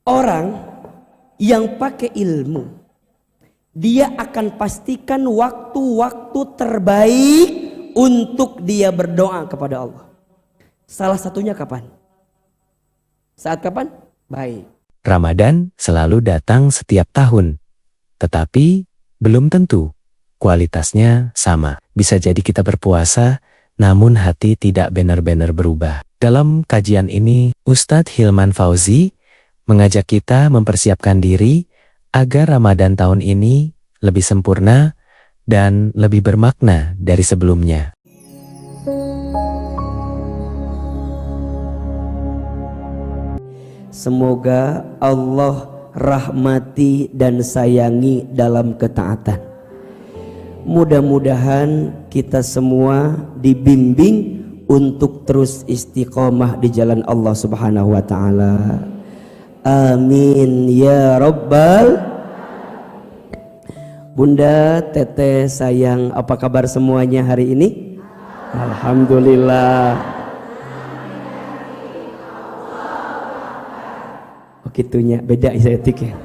Orang yang pakai ilmu, dia akan pastikan waktu-waktu terbaik untuk dia berdoa kepada Allah. Salah satunya kapan? Saat kapan? Baik. Ramadan selalu datang setiap tahun, tetapi belum tentu kualitasnya sama. Bisa jadi kita berpuasa, namun hati tidak benar-benar berubah. Dalam kajian ini, Ustadz Hilman Fauzi mengajak kita mempersiapkan diri agar Ramadan tahun ini lebih sempurna dan lebih bermakna dari sebelumnya. Semoga Allah rahmati dan sayangi dalam ketaatan. Mudah-mudahan kita semua dibimbing untuk terus istiqomah di jalan Allah Subhanahu wa taala. Amin ya rabbal. Bunda, Teteh sayang, apa kabar semuanya hari ini? Alhamdulillah. Oh gitunya, beda etiknya.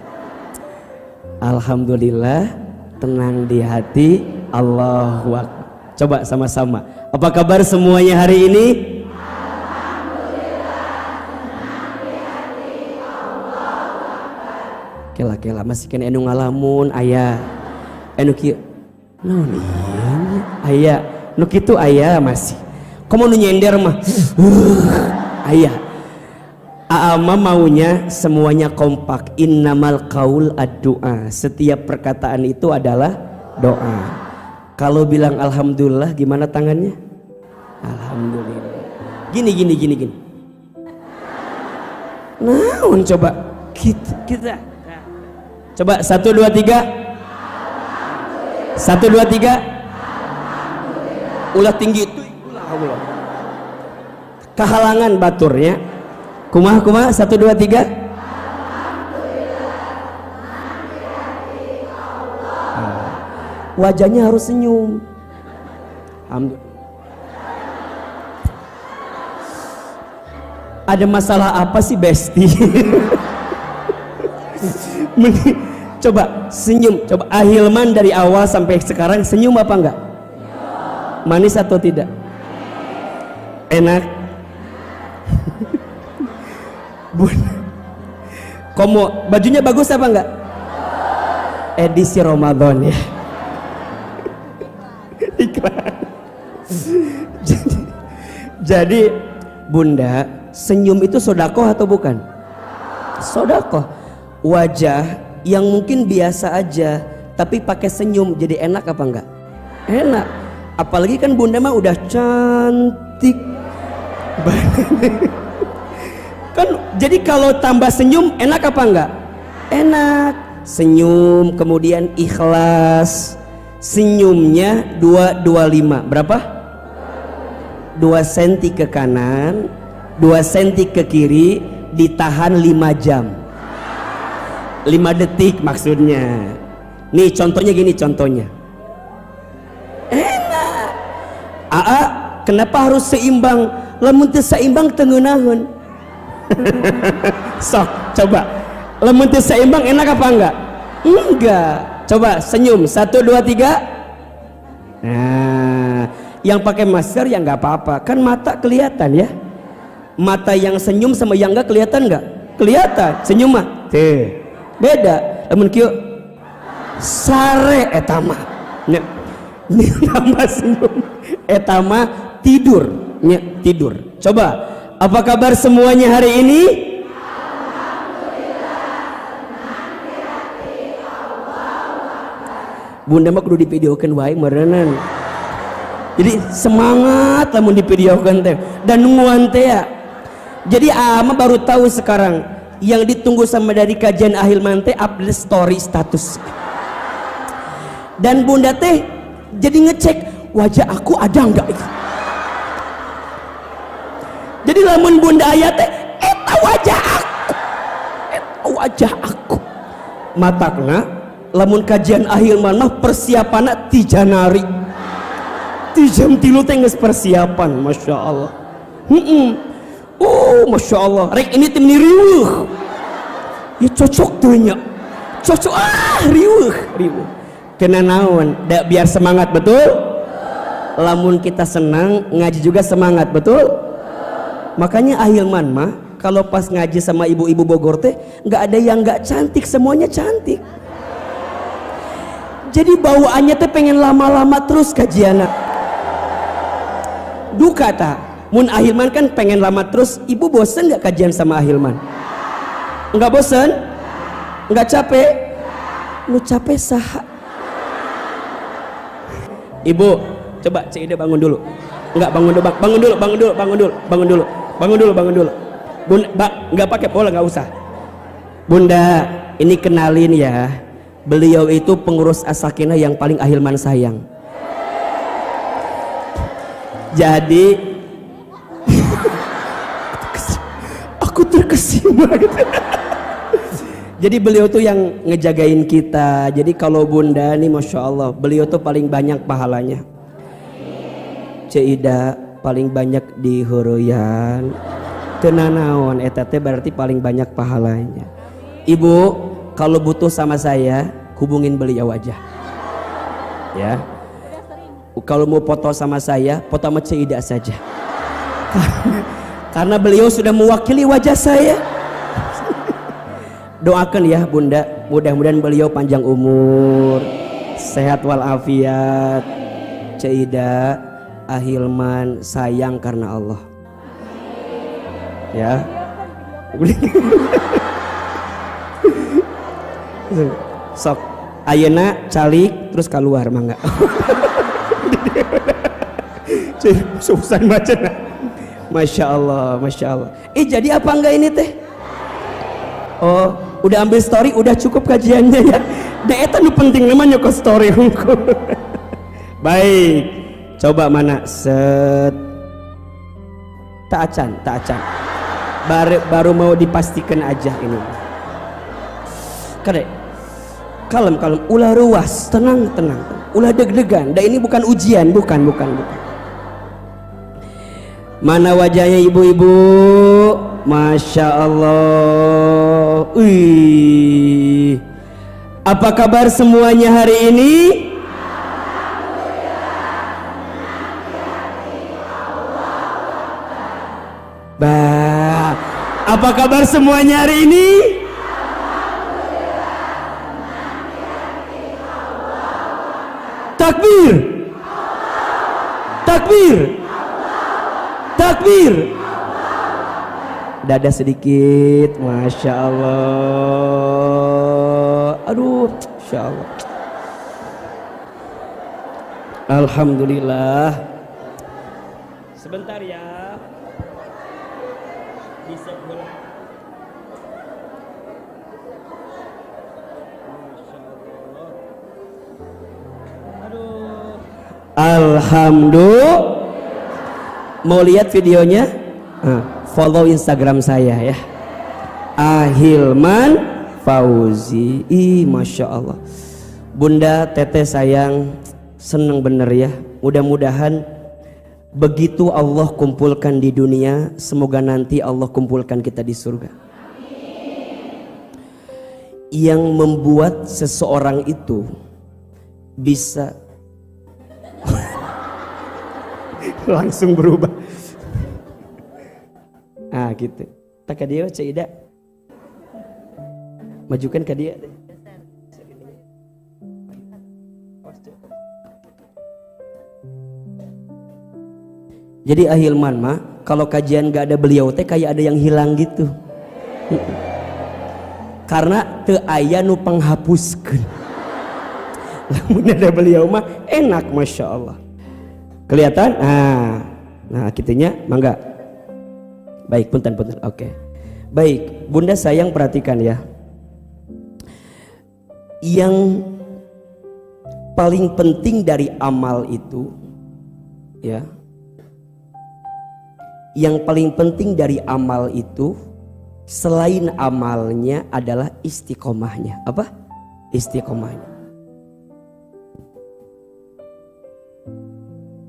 Alhamdulillah, tenang di hati, Allahu Akbar. Coba sama-sama. Apa kabar semuanya hari ini? Kela-kela masih kena enu ngalamun ayah enu kieu naon ieu aya nu kitu aya masih komo nu nyender mah aya Aama maunya semuanya kompak. Innamal qaul ad-du'a, setiap perkataan itu adalah doa. Kalau bilang alhamdulillah gimana tangannya? Alhamdulillah. Gini naon coba kita coba 1 2 3 1 2 3 ulah tinggi itu ulah kehalangan baturnya kumaha 1 2 3 wajahnya harus senyum. Alhamdulillah. Ada masalah apa sih Besti? Coba senyum, coba Ahilman dari awal sampai sekarang senyum apa enggak? Manis atau tidak? Enak? Bun, komo bajunya bagus apa enggak? Edisi Ramadan ya. Iklan. Jadi Bunda, senyum itu sodakoh atau bukan? Sodakoh. Wajah yang mungkin biasa aja tapi pakai senyum jadi enak apa enggak? Enak. Apalagi kan Bunda mah udah cantik kan, jadi kalau tambah senyum enak apa enggak? Enak. Senyum kemudian ikhlas. Senyumnya 225 berapa? 2 cm ke kanan 2 cm ke kiri, ditahan 5 jam 5 detik maksudnya. Nih contohnya gini, contohnya enak. Aa, kenapa harus seimbang? Lamun teu seimbang teu ngeunaheun. Sok coba, lamun teu seimbang enak apa enggak? Enggak. Coba senyum 1 2 3. Nah, yang pakai masker ya nggak apa-apa, kan mata kelihatan ya. Mata yang senyum sama yang enggak kelihatan nggak? Kelihatan. Senyum mah teh beda. Lamun kieu sare eta mah nya nambah senyum eta mah tidur nya tidur. Coba, apa kabar semuanya hari ini? Bunda mah kudu divideokeun wae meureunnan. Jadi semangat lamun divideokeun teh dan nungguan teh ya. Jadi ama baru tahu sekarang yang ditunggu sama dari kajian Ahilman teh update story status. Dan Bunda teh jadi ngecek wajah aku ada enggak. Jadi lamun Bunda aya teh eta wajah aku. Eta wajah aku. Matakna lamun kajian Ahilman mah persiapanna 3 Januari. 3 jam 3 teh geus persiapan, Masya Allah. Oh Masya Allah, rek ini tim riuh ya cocok tuh nya, cocok riuh kena naon biar semangat betul. Lamun kita senang ngaji juga semangat betul. Makanya ahilman mah kalau pas ngaji sama ibu-ibu Bogor teh nggak ada yang nggak cantik, semuanya cantik. Jadi bawaannya teh pengen lama-lama terus kajian. Duka tak? Mun ahilman kan pengen lama terus. Ibu bosen nggak kajian sama ahilman? Nggak bosen? Nggak capek? Nu capek saha? Ibu, coba Cik Ida bangun dulu. Enggak bangun dulu, bangun dulu. Bunda, nggak pakai pola, nggak usah. Bunda, ini kenalin ya. Beliau itu pengurus As-Sakinah yang paling ahilman sayang. Jadi aku terkesima gitu. Jadi beliau tuh yang ngejagain kita. Jadi kalau Bunda nih Masya Allah, beliau tuh paling banyak pahalanya. Cida paling banyak di Huruyan. Tenanawan etate berarti paling banyak pahalanya. Ibu, kalau butuh sama saya hubungin beliau aja. Ya. Kalau mau foto sama saya, foto sama Cida saja. Karena beliau sudah mewakili wajah saya. Doakan ya Bunda, mudah-mudahan beliau panjang umur, sehat walafiat. Cida, ahilman sayang karena Allah. Ya. Sok ayeuna calik terus keluar mangga. Susah macam. Masya Allah, Masya Allah. Jadi apa enggak ini teh? Oh, udah ambil story, udah cukup kajiannya ya. Da eta nu penting namanya ke story hungku. Baik, coba mana set. Tak acan. Baru mau dipastikan aja ini. Kadek, kalem, ulah ruas, tenang, ulah deg-degan. Dan ini bukan ujian, bukan. Mana wajahnya ibu-ibu? Masya Allah. Wih. Apa kabar semuanya hari ini? Bah, apa kabar semuanya hari ini? Takbir, takbir. Dada sedikit, Masya Allah. Aduh, Masya Allah. Alhamdulillah. Sebentar ya. Bisa boleh. Alhamdulillah. Mau lihat videonya? Follow Instagram saya ya. Ahilman Fauzi. Masya Allah. Bunda Teteh sayang, seneng bener ya. Mudah-mudahan begitu Allah kumpulkan di dunia, semoga nanti Allah kumpulkan kita di surga. Yang membuat seseorang itu bisa langsung berubah. Gitu. Tak ke dia, Cida. Majukan ke dia. Jadi ahilman mah kalau kajian gak ada beliau teh kayak ada yang hilang gitu. Karena teu aya nu panghapuskeun. Lamun ada beliau mah enak, Masya Allah. Kelihatan? Nah kitunya mangga. Baik, punten. Oke. Baik, Bunda sayang perhatikan ya. Yang paling penting dari amal itu ya. Yang paling penting dari amal itu selain amalnya adalah istiqomahnya. Apa? Istiqomahnya.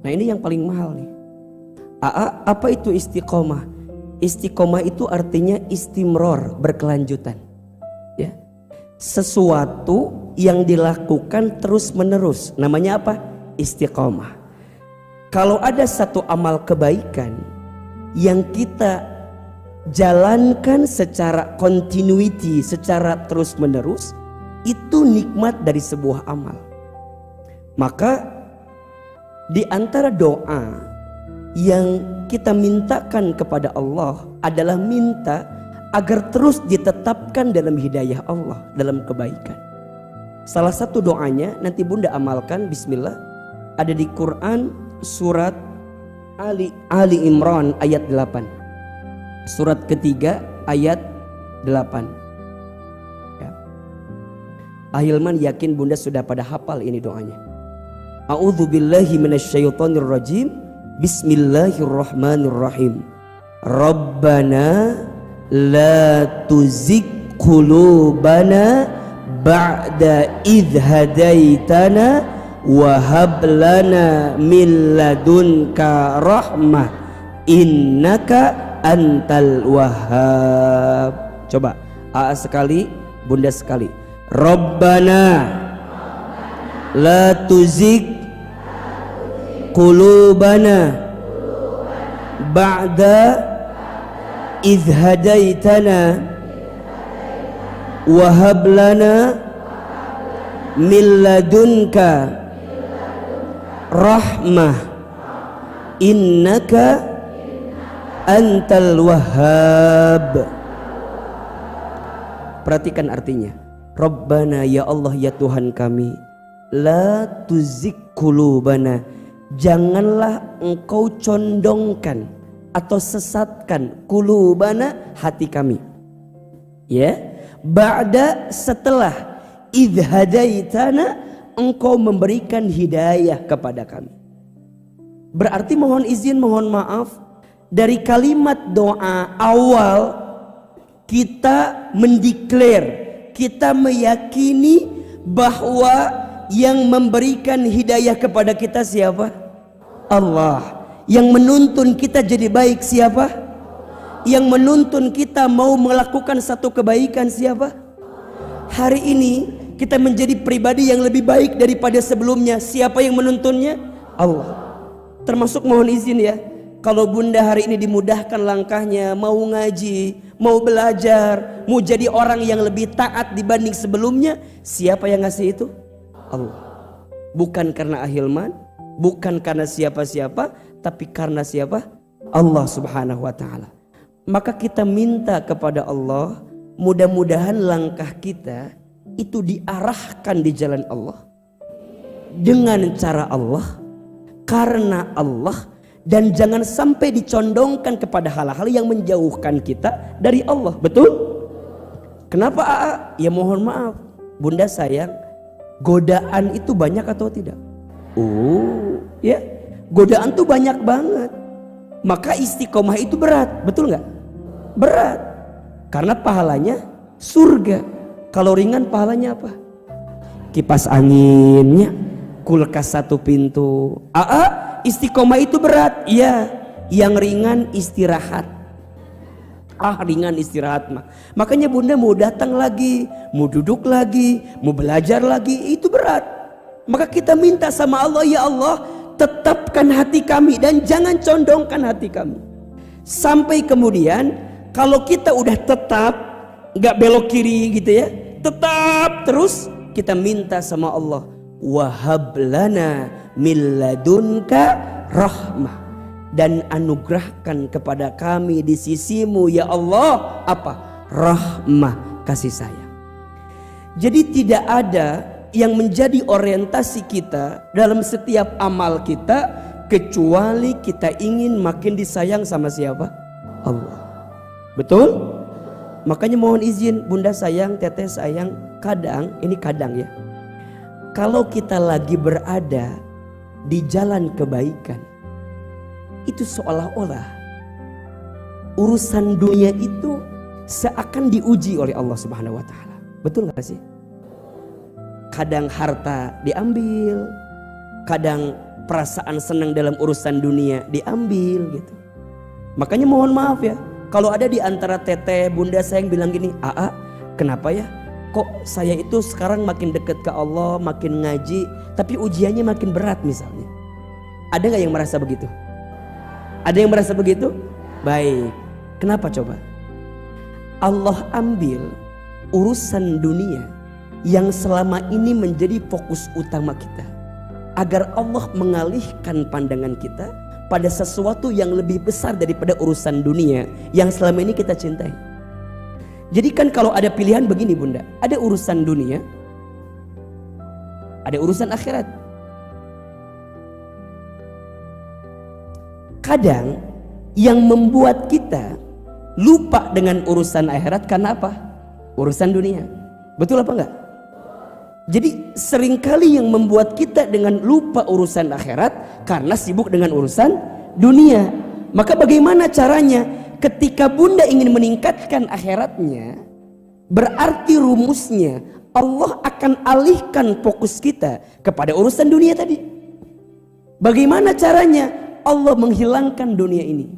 Nah ini yang paling mahal nih. Apa itu istiqomah? Istiqomah itu artinya istimror, berkelanjutan. sesuatu yang dilakukan terus menerus. Namanya apa? Istiqomah. Kalau ada satu amal kebaikan yang kita jalankan secara continuity, secara terus menerus, itu nikmat dari sebuah amal. Maka di antara doa yang kita mintakan kepada Allah adalah minta agar terus ditetapkan dalam hidayah Allah, dalam kebaikan. Salah satu doanya nanti Bunda amalkan, bismillah, ada di Quran surat Ali Imran ayat 8. Surat ketiga ayat 8. Ya. Ahilman yakin Bunda sudah pada hafal ini doanya. A'udzubillahi minasyaitonirrajim. Bismillahirrahmanirrahim. Rabbana la tuzigh qulubana ba'da idh hadaitana wa hab lana min ladunka rahmah innaka antal wahhab. Coba A sekali, Bunda sekali. Rabbana la tuzigh qulubana ba'da idh hadaitana wa hab lana min ladunka rahmah innaka antal wahhab. Perhatikan artinya. Rabbana, ya Allah ya Tuhan kami, la tuzigh qulubana, janganlah engkau condongkan atau sesatkan qulubana, hati kami, ya, ba'da, setelah, idh hadaitana, engkau memberikan hidayah kepada kami. Berarti mohon izin, mohon maaf, dari kalimat doa awal kita mendeklar, kita meyakini bahwa yang memberikan hidayah kepada kita siapa? Allah. Yang menuntun kita jadi baik siapa? Yang menuntun kita mau melakukan satu kebaikan siapa? Hari ini kita menjadi pribadi yang lebih baik daripada sebelumnya. Siapa yang menuntunnya? Allah. Termasuk mohon izin ya, kalau Bunda hari ini dimudahkan langkahnya, mau ngaji, mau belajar, mau jadi orang yang lebih taat dibanding sebelumnya, siapa yang ngasih itu? Allah. Bukan karena Ahilman, bukan karena siapa-siapa, tapi karena siapa? Allah subhanahu wa ta'ala. Maka kita minta kepada Allah, mudah-mudahan langkah kita itu diarahkan di jalan Allah, dengan cara Allah, karena Allah, dan jangan sampai dicondongkan kepada hal-hal yang menjauhkan kita dari Allah. Betul? Kenapa AA? Ya mohon maaf, Bunda sayang, godaan itu banyak atau tidak? Ya, godaan tuh banyak banget. Maka istiqomah itu berat, betul nggak? Berat, karena pahalanya surga. Kalau ringan pahalanya apa? Kipas anginnya, kulkas satu pintu. Istiqomah itu berat. Iya, yang ringan istirahat. Ringan istirahat mah. Makanya Bunda mau datang lagi, mau duduk lagi, mau belajar lagi, itu berat. Maka kita minta sama Allah, ya Allah, tetapkan hati kami dan jangan condongkan hati kami. Sampai kemudian kalau kita udah tetap, nggak belok kiri gitu ya, tetap terus, kita minta sama Allah, wahab lana min ladunka rahmah, dan anugerahkan kepada kami di sisimu ya Allah apa? Rahmah, kasih sayang. Jadi tidak ada yang menjadi orientasi kita dalam setiap amal kita kecuali kita ingin makin disayang sama siapa? Allah. Betul? Makanya mohon izin, Bunda sayang, Teteh sayang, kadang, ini kadang ya, kalau kita lagi berada di jalan kebaikan, itu seolah-olah urusan dunia itu seakan diuji oleh Allah Subhanahu wa ta'ala. Betul gak sih? Kadang harta diambil, kadang perasaan senang dalam urusan dunia diambil gitu. Makanya mohon maaf ya, kalau ada di antara Teteh, Bunda sayang bilang gini, AA, kenapa ya kok saya itu sekarang makin dekat ke Allah, makin ngaji, tapi ujiannya makin berat misalnya. Ada nggak yang merasa begitu? Ada yang merasa begitu? Baik. Kenapa coba? Allah ambil urusan dunia yang selama ini menjadi fokus utama kita, agar Allah mengalihkan pandangan kita pada sesuatu yang lebih besar daripada urusan dunia yang selama ini kita cintai. Jadi kan kalau ada pilihan begini bunda, ada urusan dunia, ada urusan akhirat. Kadang yang membuat kita lupa dengan urusan akhirat karena apa? Urusan dunia. Betul apa enggak? Jadi seringkali yang membuat kita dengan lupa urusan akhirat karena sibuk dengan urusan dunia. Maka bagaimana caranya? Ketika bunda ingin meningkatkan akhiratnya, berarti rumusnya Allah akan alihkan fokus kita kepada urusan dunia tadi. Bagaimana caranya? Allah menghilangkan dunia ini,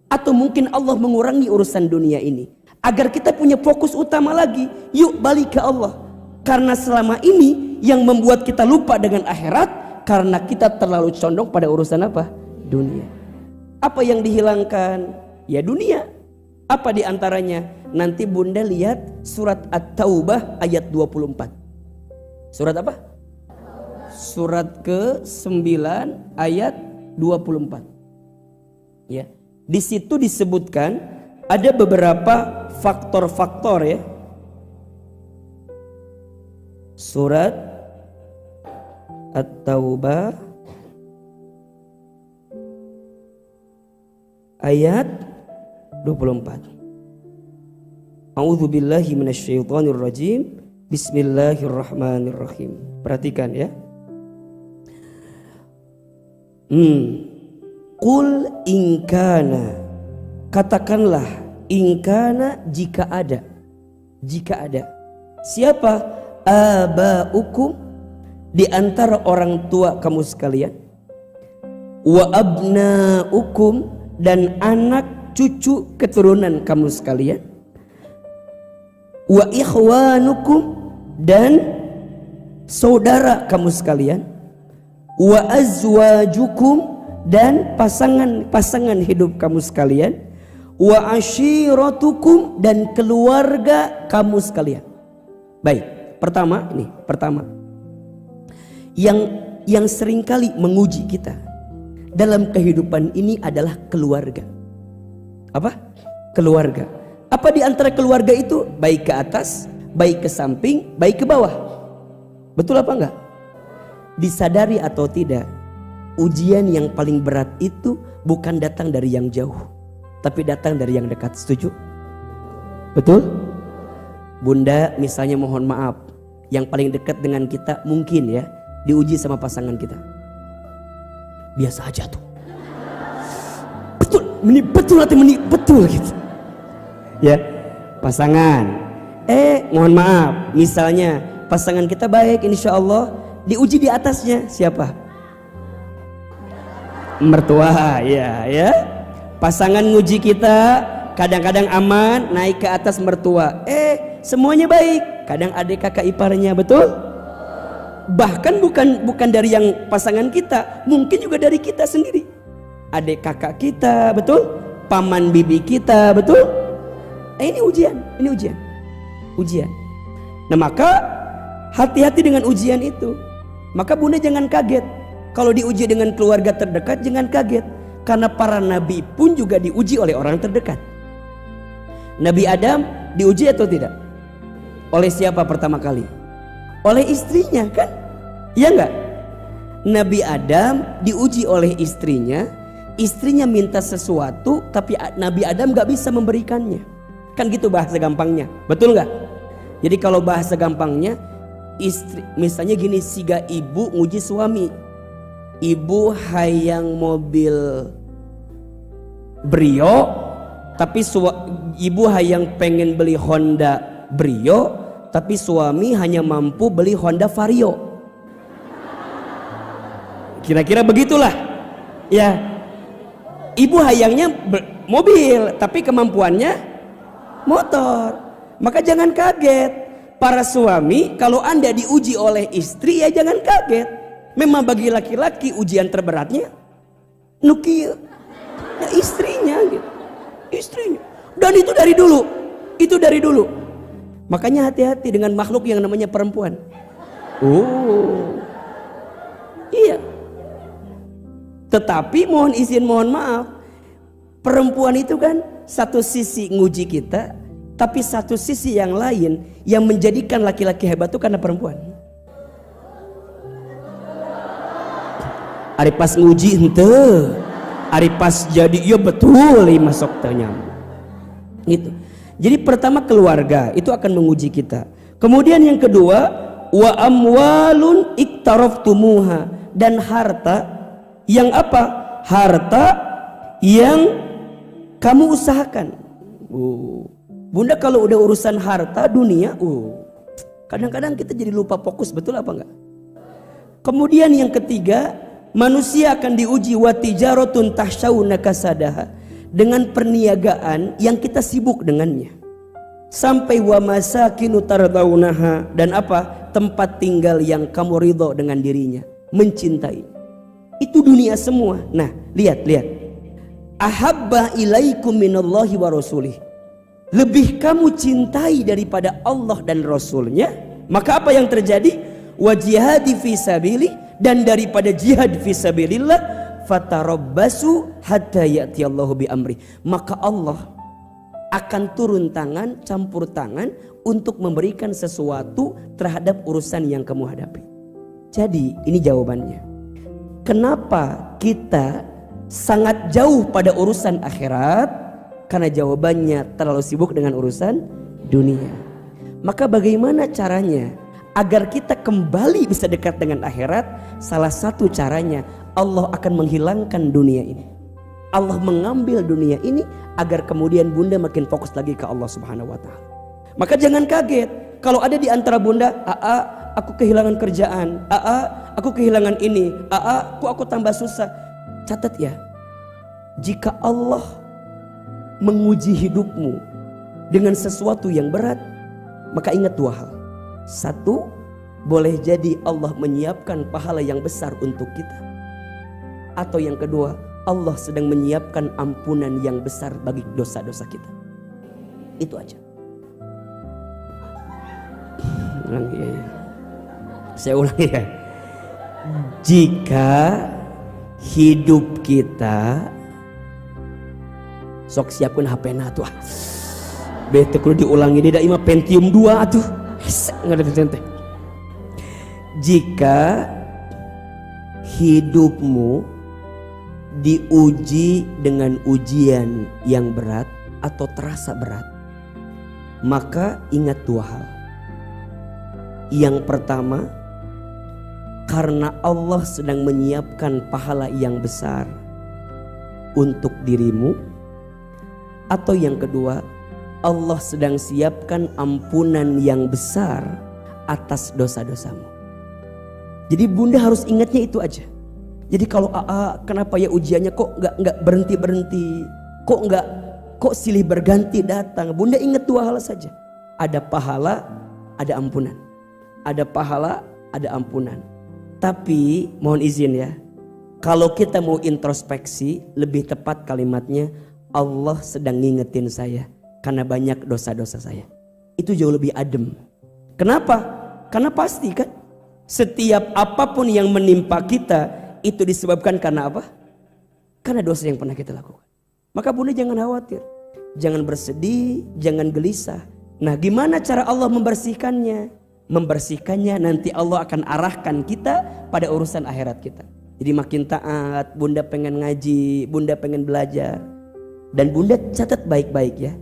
atau mungkin Allah mengurangi urusan dunia ini, agar kita punya fokus utama lagi. Yuk balik ke Allah. Karena selama ini yang membuat kita lupa dengan akhirat karena kita terlalu condong pada urusan apa? Dunia. Apa yang dihilangkan? Ya dunia. Apa diantaranya? Nanti bunda lihat surat At-Taubah ayat 24. Surat apa? Surat ke-9 ayat 24. Ya. Di situ disebutkan ada beberapa faktor-faktor ya. Surat At-Taubah ayat 24. A'udzubillahi minasyaitonirrajim. Bismillahirrahmanirrahim. Perhatikan ya. Qul in kana, katakanlah in kana jika ada. Jika ada. Siapa? Abaukum, di antara orang tua kamu sekalian. Wa abnaukum, dan anak cucu keturunan kamu sekalian. Wa ikhwanukum, dan saudara kamu sekalian. Wa azwajukum, dan pasangan hidup kamu sekalian. Wa ashiratukum, dan keluarga kamu sekalian. Baik, pertama yang seringkali menguji kita dalam kehidupan ini adalah keluarga. Apa? Keluarga. Apa di antara keluarga itu? Baik ke atas, baik ke samping, baik ke bawah. Betul apa enggak? Disadari atau tidak, ujian yang paling berat itu bukan datang dari yang jauh, tapi datang dari yang dekat. Setuju? Betul? Bunda misalnya mohon maaf, yang paling dekat dengan kita mungkin ya diuji sama pasangan kita. Biasa aja tuh. Betul, betul hati betul gitu. Ya, pasangan. Mohon maaf, misalnya pasangan kita baik, insya Allah, diuji di atasnya siapa? Mertua, ya. Pasangan nguji kita, kadang-kadang aman, naik ke atas mertua. Semuanya baik, kadang adik kakak iparnya, betul? Bahkan bukan dari yang pasangan kita, mungkin juga dari kita sendiri. Adik kakak kita, betul? Paman bibi kita, betul? Ini ujian. Nah maka hati-hati dengan ujian itu. Maka bunda jangan kaget kalau diuji dengan keluarga terdekat, jangan kaget, karena para nabi pun juga diuji oleh orang terdekat. Nabi Adam diuji atau tidak? Oleh siapa pertama kali? Oleh istrinya kan? Iya enggak? Nabi Adam diuji oleh istrinya. Istrinya minta sesuatu, tapi Nabi Adam gak bisa memberikannya. Kan gitu bahasa gampangnya, betul nggak? Jadi kalau bahasa gampangnya, istri misalnya gini, siga ibu nguji suami. Ibu hayang mobil Brio, tapi ibu hayang pengen beli Honda Brio, tapi suami hanya mampu beli Honda Vario. Kira-kira begitulah. Ya, ibu hayangnya mobil, tapi kemampuannya motor. Maka jangan kaget para suami, kalau Anda diuji oleh istri, ya jangan kaget. Memang bagi laki-laki ujian terberatnya nukia, ya istrinya gitu. Istrinya. Dan itu dari dulu. Itu dari dulu. Makanya hati-hati dengan makhluk yang namanya perempuan. Oh. Iya. Tetapi mohon izin, mohon maaf, perempuan itu kan satu sisi nguji kita, tapi satu sisi yang lain yang menjadikan laki-laki hebat itu karena perempuan. Ari pas nguji ente, ari pas jadi iya betul masuk tanya. Gitu. Jadi pertama keluarga itu akan menguji kita. Kemudian yang kedua, wa amwalun iktaraftumuha, dan harta yang apa? Harta yang kamu usahakan. Bunda kalau udah urusan harta dunia, kadang-kadang kita jadi lupa fokus, betul apa enggak? Kemudian yang ketiga, manusia akan diuji wa tijaratun tahsyawna kasadaha, dengan perniagaan yang kita sibuk dengannya. Sampai wa masakinu tardaunaha, dan apa? Tempat tinggal yang kamu ridho dengan dirinya, mencintai. Itu dunia semua. Nah, lihat. Ahabba ilaikum minallahi wa rasulih. Lebih kamu cintai daripada Allah dan Rasulnya, maka apa yang terjadi? Wa jihadi fi sabilih, dan daripada jihad fi sabilillah, fatarabbasu hatta ya'tiyallahu bi amri. Maka Allah akan turun tangan, campur tangan untuk memberikan sesuatu terhadap urusan yang kamu hadapi. Jadi ini jawabannya. Kenapa kita sangat jauh pada urusan akhirat? Karena jawabannya terlalu sibuk dengan urusan dunia. Maka bagaimana caranya agar kita kembali bisa dekat dengan akhirat? Salah satu caranya, Allah akan menghilangkan dunia ini. Allah mengambil dunia ini agar kemudian bunda makin fokus lagi ke Allah Subhanahu wa ta'ala. Maka jangan kaget kalau ada di antara bunda, aku kehilangan kerjaan, aku kehilangan ini, kok aku tambah susah. Catat ya, jika Allah menguji hidupmu dengan sesuatu yang berat, maka ingat dua hal. Satu, boleh jadi Allah menyiapkan pahala yang besar untuk kita. Atau yang kedua, Allah sedang menyiapkan ampunan yang besar bagi dosa-dosa kita. Itu aja. Saya ulangi ya. Jika hidup kita, sok siapkan HP na tuh. Bete kudu diulangi dia ima Pentium 2 atuh. Enggak ada tente. Jika hidupmu diuji dengan ujian yang berat atau terasa berat, maka ingat dua hal. Yang pertama, karena Allah sedang menyiapkan pahala yang besar untuk dirimu. Atau yang kedua, Allah sedang siapkan ampunan yang besar atas dosa-dosamu. Jadi bunda harus ingatnya itu aja. Jadi kalau kenapa ya ujiannya kok nggak berhenti, kok silih berganti datang. Bunda ingat dua hal saja. Ada pahala, ada ampunan. Ada pahala, ada ampunan. Tapi mohon izin ya, kalau kita mau introspeksi, lebih tepat kalimatnya, Allah sedang ngingetin saya karena banyak dosa-dosa saya. Itu jauh lebih adem. Kenapa? Karena pasti kan setiap apapun yang menimpa kita itu disebabkan karena apa? Karena dosa yang pernah kita lakukan. Maka bunda jangan khawatir, jangan bersedih, jangan gelisah. Nah, gimana cara Allah membersihkannya? Membersihkannya nanti Allah akan arahkan kita pada urusan akhirat kita. Jadi makin taat, bunda pengen ngaji, bunda pengen belajar. Dan bunda catat baik-baik ya,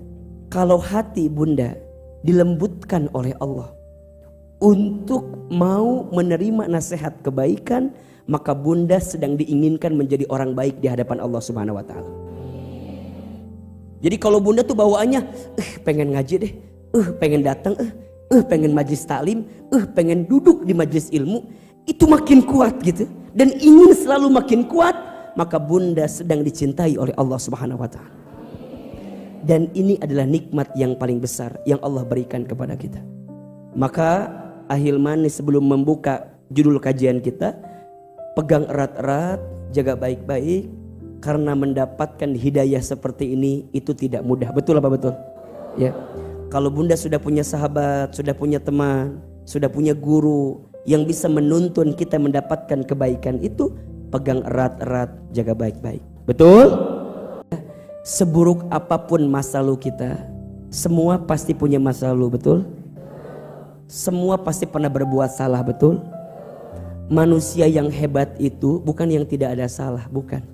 kalau hati bunda dilembutkan oleh Allah untuk mau menerima nasihat kebaikan, maka bunda sedang diinginkan menjadi orang baik di hadapan Allah Subhanahu wa ta'ala. Jadi kalau bunda tuh bawaannya pengen ngaji deh, pengen datang, pengen majlis taklim, pengen duduk di majlis ilmu, itu makin kuat gitu, dan ingin selalu makin kuat, maka bunda sedang dicintai oleh Allah Subhanahu wa ta'ala. Dan ini adalah nikmat yang paling besar yang Allah berikan kepada kita. Maka Ahilman sebelum membuka judul kajian kita, pegang erat-erat, jaga baik-baik, karena mendapatkan hidayah seperti ini itu tidak mudah. Betul apa betul? Ya. Kalau Bunda sudah punya sahabat, sudah punya teman, sudah punya guru yang bisa menuntun kita mendapatkan kebaikan itu, pegang erat-erat, jaga baik-baik. Betul? Seburuk apapun masa lalu kita, semua pasti punya masa lalu, betul? Semua pasti pernah berbuat salah, betul? Manusia yang hebat itu bukan yang tidak ada salah, bukan.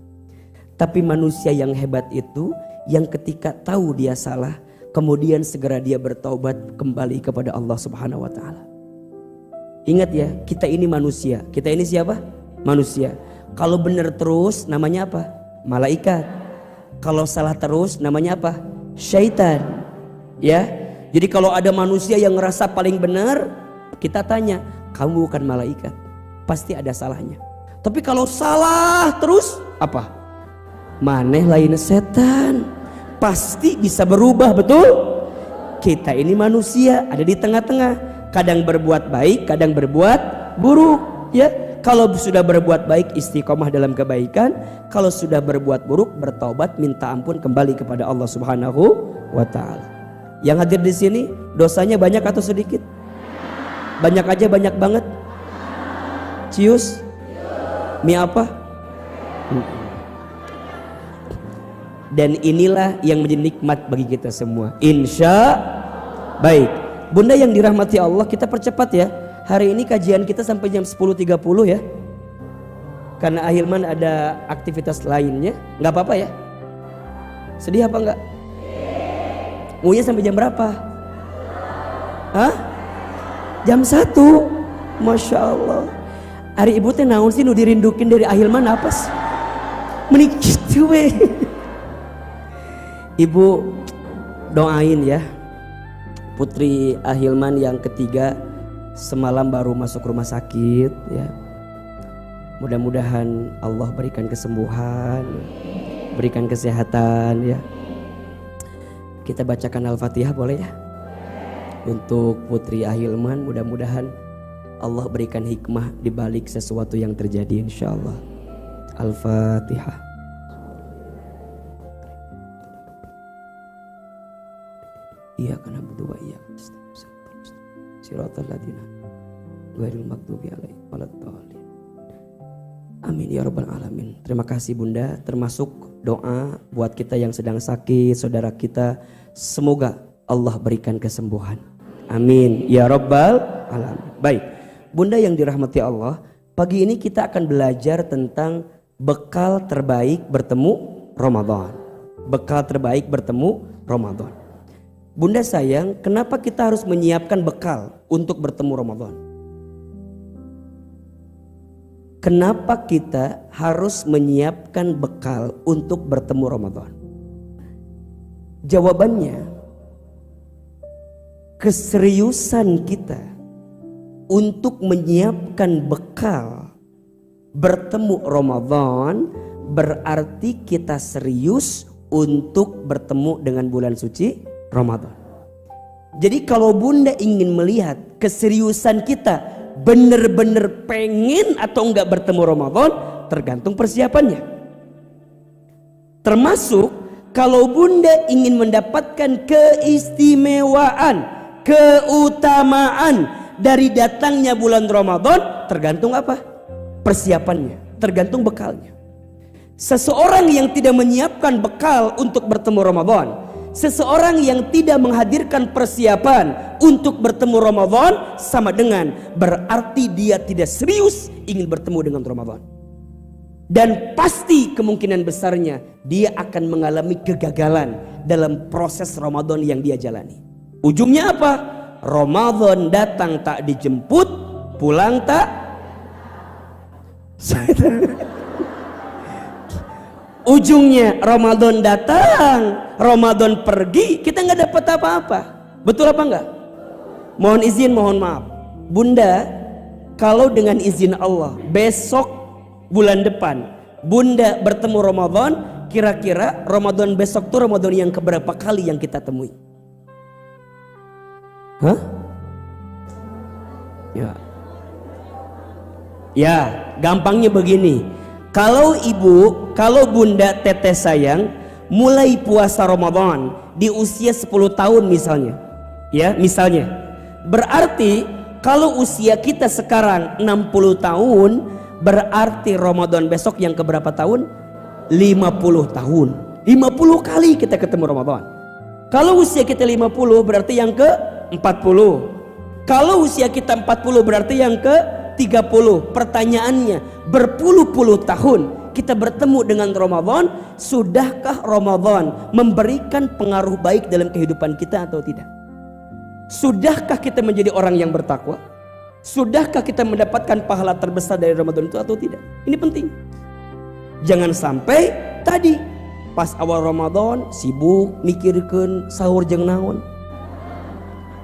Tapi manusia yang hebat itu yang ketika tahu dia salah, kemudian segera dia bertaubat kembali kepada Allah Subhanahu wa taala. Ingat ya, kita ini manusia. Kita ini siapa? Manusia. Kalau benar terus namanya apa? Malaikat. Kalau salah terus namanya apa? Syaitan. Ya. Jadi kalau ada manusia yang ngerasa paling benar, kita tanya, kamu bukan malaikat, pasti ada salahnya. Tapi kalau salah terus, apa? Maneh lain setan, pasti bisa berubah, betul? Kita ini manusia, ada di tengah-tengah, kadang berbuat baik, kadang berbuat buruk. Ya, kalau sudah berbuat baik istiqomah dalam kebaikan, kalau sudah berbuat buruk bertaubat, minta ampun, kembali kepada Allah Subhanahu wa taala. Yang hadir di sini dosanya banyak atau sedikit? Banyak aja, banyak banget. Cius? Mie apa? Dan inilah yang menjadi nikmat bagi kita semua. Insya baik. Bunda yang dirahmati Allah, kita percepat ya. Hari ini kajian kita sampai jam 10.30 ya. Karena Ahilman ada aktivitas lainnya. Nggak apa-apa ya? Sedih apa enggak? Maunya sampai jam berapa? Hah? Jam 1. Masya Allah. Hari ibu teh naon sih nu dirindukin dari Ahilman apa sih? Menik gitu weh. Ibu doain ya, putri Ahilman yang ketiga semalam baru masuk rumah sakit ya. Mudah-mudahan Allah berikan kesembuhan, berikan kesehatan ya. Kita bacakan Al-Fatihah boleh ya? Untuk putri Ahilman, mudah-mudahan Allah berikan hikmah di balik sesuatu yang terjadi insyaallah. Al-Fatihah. Iyyaka na'budu wa iyyaka nasta'in. Shiratal ladzina ghairil maghdubi 'alaihim waladdallin. Amin ya rabbal alamin. Terima kasih Bunda, termasuk doa buat kita yang sedang sakit, saudara kita, semoga Allah berikan kesembuhan. Amin ya rabbal alamin. Baik, Bunda yang dirahmati Allah, pagi ini kita akan belajar tentang bekal terbaik bertemu Ramadan. Bekal terbaik bertemu Ramadan. Bunda sayang, kenapa kita harus menyiapkan bekal untuk bertemu Ramadan? Kenapa kita harus menyiapkan bekal untuk bertemu Ramadan? Jawabannya, keseriusan kita untuk menyiapkan bekal bertemu Ramadan berarti kita serius untuk bertemu dengan bulan suci Ramadan. Jadi kalau Bunda ingin melihat keseriusan kita benar-benar pengen atau enggak bertemu Ramadan, tergantung persiapannya. Termasuk kalau Bunda ingin mendapatkan keistimewaan, keutamaan dari datangnya bulan Ramadan, tergantung apa? Persiapannya, tergantung bekalnya. Seseorang yang tidak menyiapkan bekal untuk bertemu Ramadan, seseorang yang tidak menghadirkan persiapan untuk bertemu Ramadan, sama dengan berarti dia tidak serius ingin bertemu dengan Ramadan. Dan pasti kemungkinan besarnya dia akan mengalami kegagalan dalam proses Ramadan yang dia jalani. Ujungnya apa? Ramadan datang tak dijemput, pulang tak. Ujungnya Ramadan datang, Ramadan pergi, kita nggak dapat apa-apa. Betul apa enggak? Mohon izin, mohon maaf, Bunda, kalau dengan izin Allah besok bulan depan Bunda bertemu Ramadan, kira-kira Ramadan besok tuh Ramadan yang keberapa kali yang kita temui? Hah? Ya. Ya, gampangnya begini. Kalau ibu, kalau bunda teteh sayang mulai puasa Ramadan di usia 10 tahun misalnya. Ya, misalnya. Berarti kalau usia kita sekarang 60 tahun, berarti Ramadan besok yang keberapa tahun? 50 tahun. 50 kali kita ketemu Ramadan. Kalau usia kita 50 berarti yang ke 40. Kalau usia kita 40 berarti yang ke 30. Pertanyaannya, berpuluh-puluh tahun kita bertemu dengan Ramadan, sudahkah Ramadan memberikan pengaruh baik dalam kehidupan kita atau tidak? Sudahkah kita menjadi orang yang bertakwa? Sudahkah kita mendapatkan pahala terbesar dari Ramadan itu atau tidak? Ini penting. Jangan sampai tadi pas awal Ramadan sibuk mikirkan sahur jeung naon,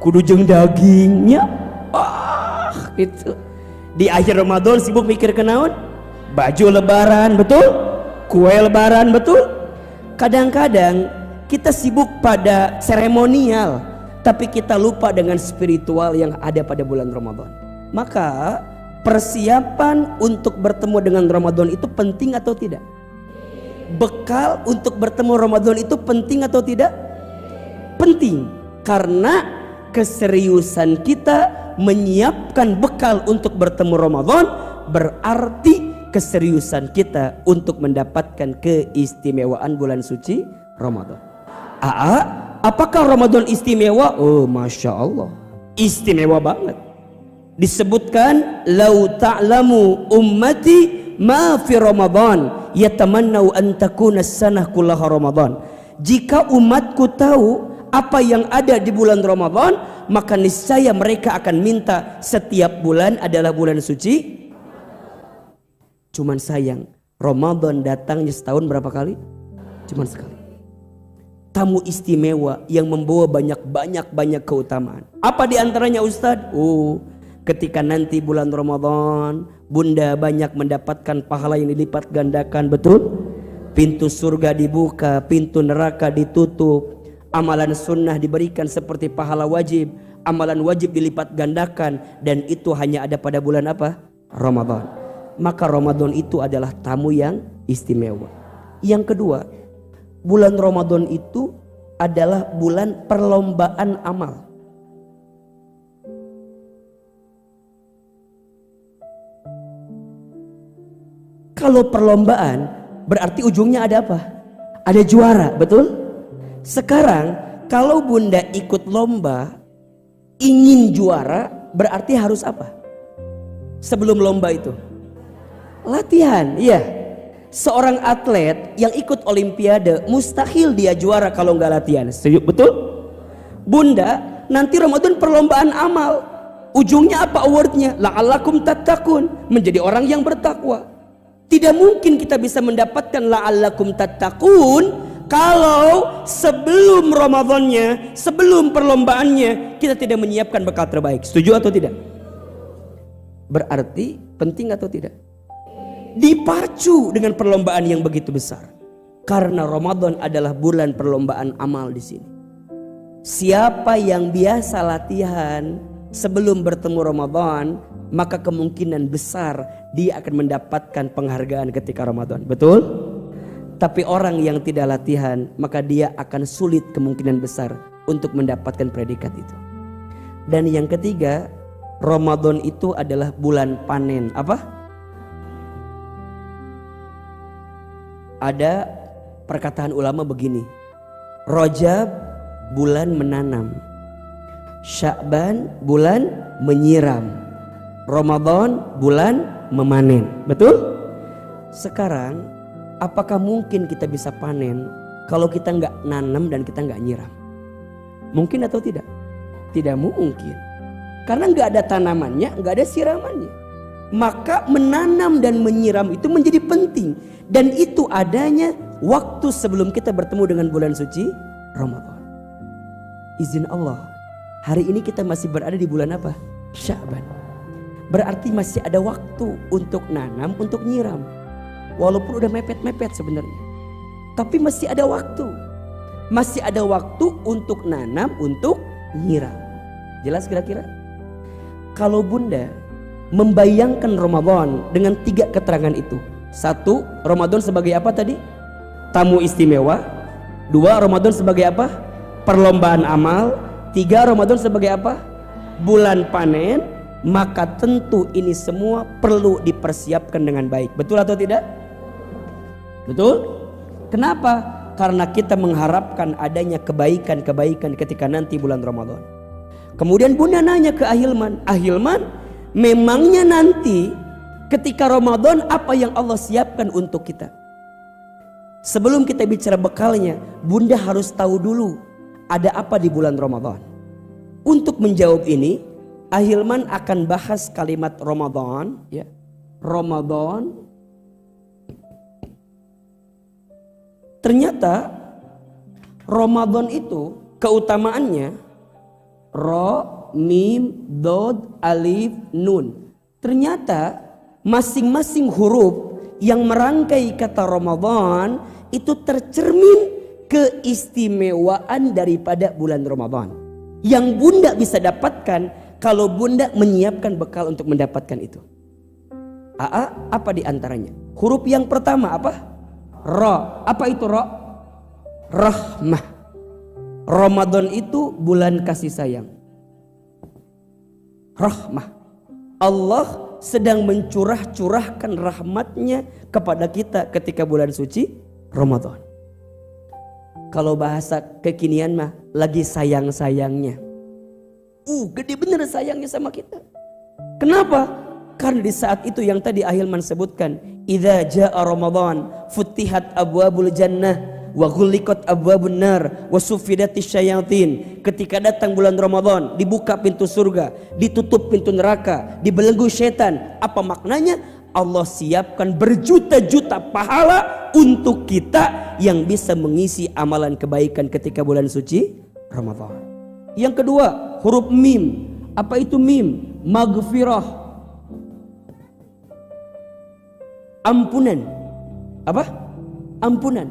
kudu jeung dagingnya, gitu. Di akhir Ramadan sibuk mikir ke naon? Baju lebaran, betul? Kue lebaran, betul? Kadang-kadang kita sibuk pada seremonial, tapi kita lupa dengan spiritual yang ada pada bulan Ramadan. Maka persiapan untuk bertemu dengan Ramadan itu penting atau tidak? Bekal untuk bertemu Ramadan itu penting atau tidak? Penting, karena keseriusan kita menyiapkan bekal untuk bertemu Ramadan berarti keseriusan kita untuk mendapatkan keistimewaan bulan suci Ramadan. Apakah Ramadan istimewa? Oh, Masya Allah, istimewa banget. Disebutkan, lau ta'lamu ummati ma fi Ramadan yatamannau an takuna sanah kullaha Ramadan. Jika umatku tahu apa yang ada di bulan Ramadan, maka niscaya mereka akan minta setiap bulan adalah bulan suci. Cuman sayang, Ramadan datangnya setahun berapa kali? Cuman sekali. Tamu istimewa yang membawa banyak keutamaan. Apa diantaranya Ustadz? Ketika nanti bulan Ramadan, bunda banyak mendapatkan pahala yang dilipat gandakan, betul? Pintu surga dibuka, pintu neraka ditutup. Amalan sunnah diberikan seperti pahala wajib. Amalan wajib dilipat gandakan, dan itu hanya ada pada bulan apa? Ramadan. Maka Ramadan itu adalah tamu yang istimewa. Yang kedua, bulan Ramadan itu adalah bulan perlombaan amal. Kalau perlombaan berarti ujungnya ada apa? Ada juara, betul? Sekarang kalau bunda ikut lomba ingin juara, berarti harus apa? Sebelum lomba itu latihan. Iya, seorang atlet yang ikut olimpiade mustahil dia juara kalau nggak latihan. Setuju? Betul? Bunda, nanti Ramadan perlombaan amal, ujungnya apa awardnya? La'allakum tattaqun, menjadi orang yang bertakwa. Tidak mungkin kita bisa mendapatkan la'allakum tattaqun kalau sebelum Ramadannya, sebelum perlombaannya kita tidak menyiapkan bekal terbaik. Setuju atau tidak? Berarti penting atau tidak? Dipacu dengan perlombaan yang begitu besar. Karena Ramadan adalah bulan perlombaan amal di sini. Siapa yang biasa latihan sebelum bertemu Ramadan, maka kemungkinan besar dia akan mendapatkan penghargaan ketika Ramadan. Betul? Tapi orang yang tidak latihan, maka dia akan sulit kemungkinan besar untuk mendapatkan predikat itu. Dan yang ketiga, Ramadan itu adalah bulan panen. Apa? Ada perkataan ulama begini, Rajab bulan menanam, Sya'ban bulan menyiram, Ramadan bulan memanen. Betul? Sekarang apakah mungkin kita bisa panen kalau kita nggak nanam dan kita nggak nyiram? Mungkin atau tidak? Tidak mungkin. Karena nggak ada tanamannya, nggak ada siramannya. Maka menanam dan menyiram itu menjadi penting. Dan itu adanya waktu sebelum kita bertemu dengan bulan suci Ramadan. Izin Allah, hari ini kita masih berada di bulan apa? Sya'ban. Berarti masih ada waktu untuk nanam, untuk nyiram. Walaupun udah mepet-mepet sebenarnya, tapi masih ada waktu. Masih ada waktu untuk nanam, untuk nyiram. Jelas kira-kira? Kalau bunda membayangkan Ramadan dengan 3 keterangan itu. 1, Ramadan sebagai apa tadi? Tamu istimewa. 2, Ramadan sebagai apa? Perlombaan amal. 3, Ramadan sebagai apa? Bulan panen. Maka tentu ini semua perlu dipersiapkan dengan baik. Betul atau tidak? Betul? Kenapa? Karena kita mengharapkan adanya kebaikan-kebaikan ketika nanti bulan Ramadan. Kemudian bunda nanya ke Ahilman, Ahilman, memangnya nanti ketika Ramadan apa yang Allah siapkan untuk kita? Sebelum kita bicara bekalnya, bunda harus tahu dulu ada apa di bulan Ramadan. Untuk menjawab ini, Ahilman akan bahas kalimat Ramadan, ya. Ramadan. Ternyata Ramadan itu keutamaannya Ra, Mim, Dod, Alif, Nun. Ternyata masing-masing huruf yang merangkai kata Ramadan itu tercermin keistimewaan daripada bulan Ramadan yang bunda bisa dapatkan kalau bunda menyiapkan bekal untuk mendapatkan itu. Apa di antaranya? Huruf yang pertama apa? Ra. Apa itu ra? Rahmah. Ramadan itu bulan kasih sayang. Rahmah. Allah sedang mencurahkan rahmatnya kepada kita ketika bulan suci Ramadan. Kalau bahasa kekinian mah lagi sayang-sayangnya. Gede bener sayangnya sama kita. Kenapa? Karena di saat itu yang tadi Ahilman sebutkan, idza jaa Ramadan futihat abwabul jannah wa ghulliqat abwabun nar wa suffidatis syayatin. Ketika datang bulan Ramadan, dibuka pintu surga, ditutup pintu neraka, dibelenggu setan. Apa maknanya? Allah siapkan berjuta-juta pahala untuk kita yang bisa mengisi amalan kebaikan ketika bulan suci Ramadan. Yang kedua, huruf mim. Apa itu mim? Maghfirah. Ampunan. Apa? Ampunan.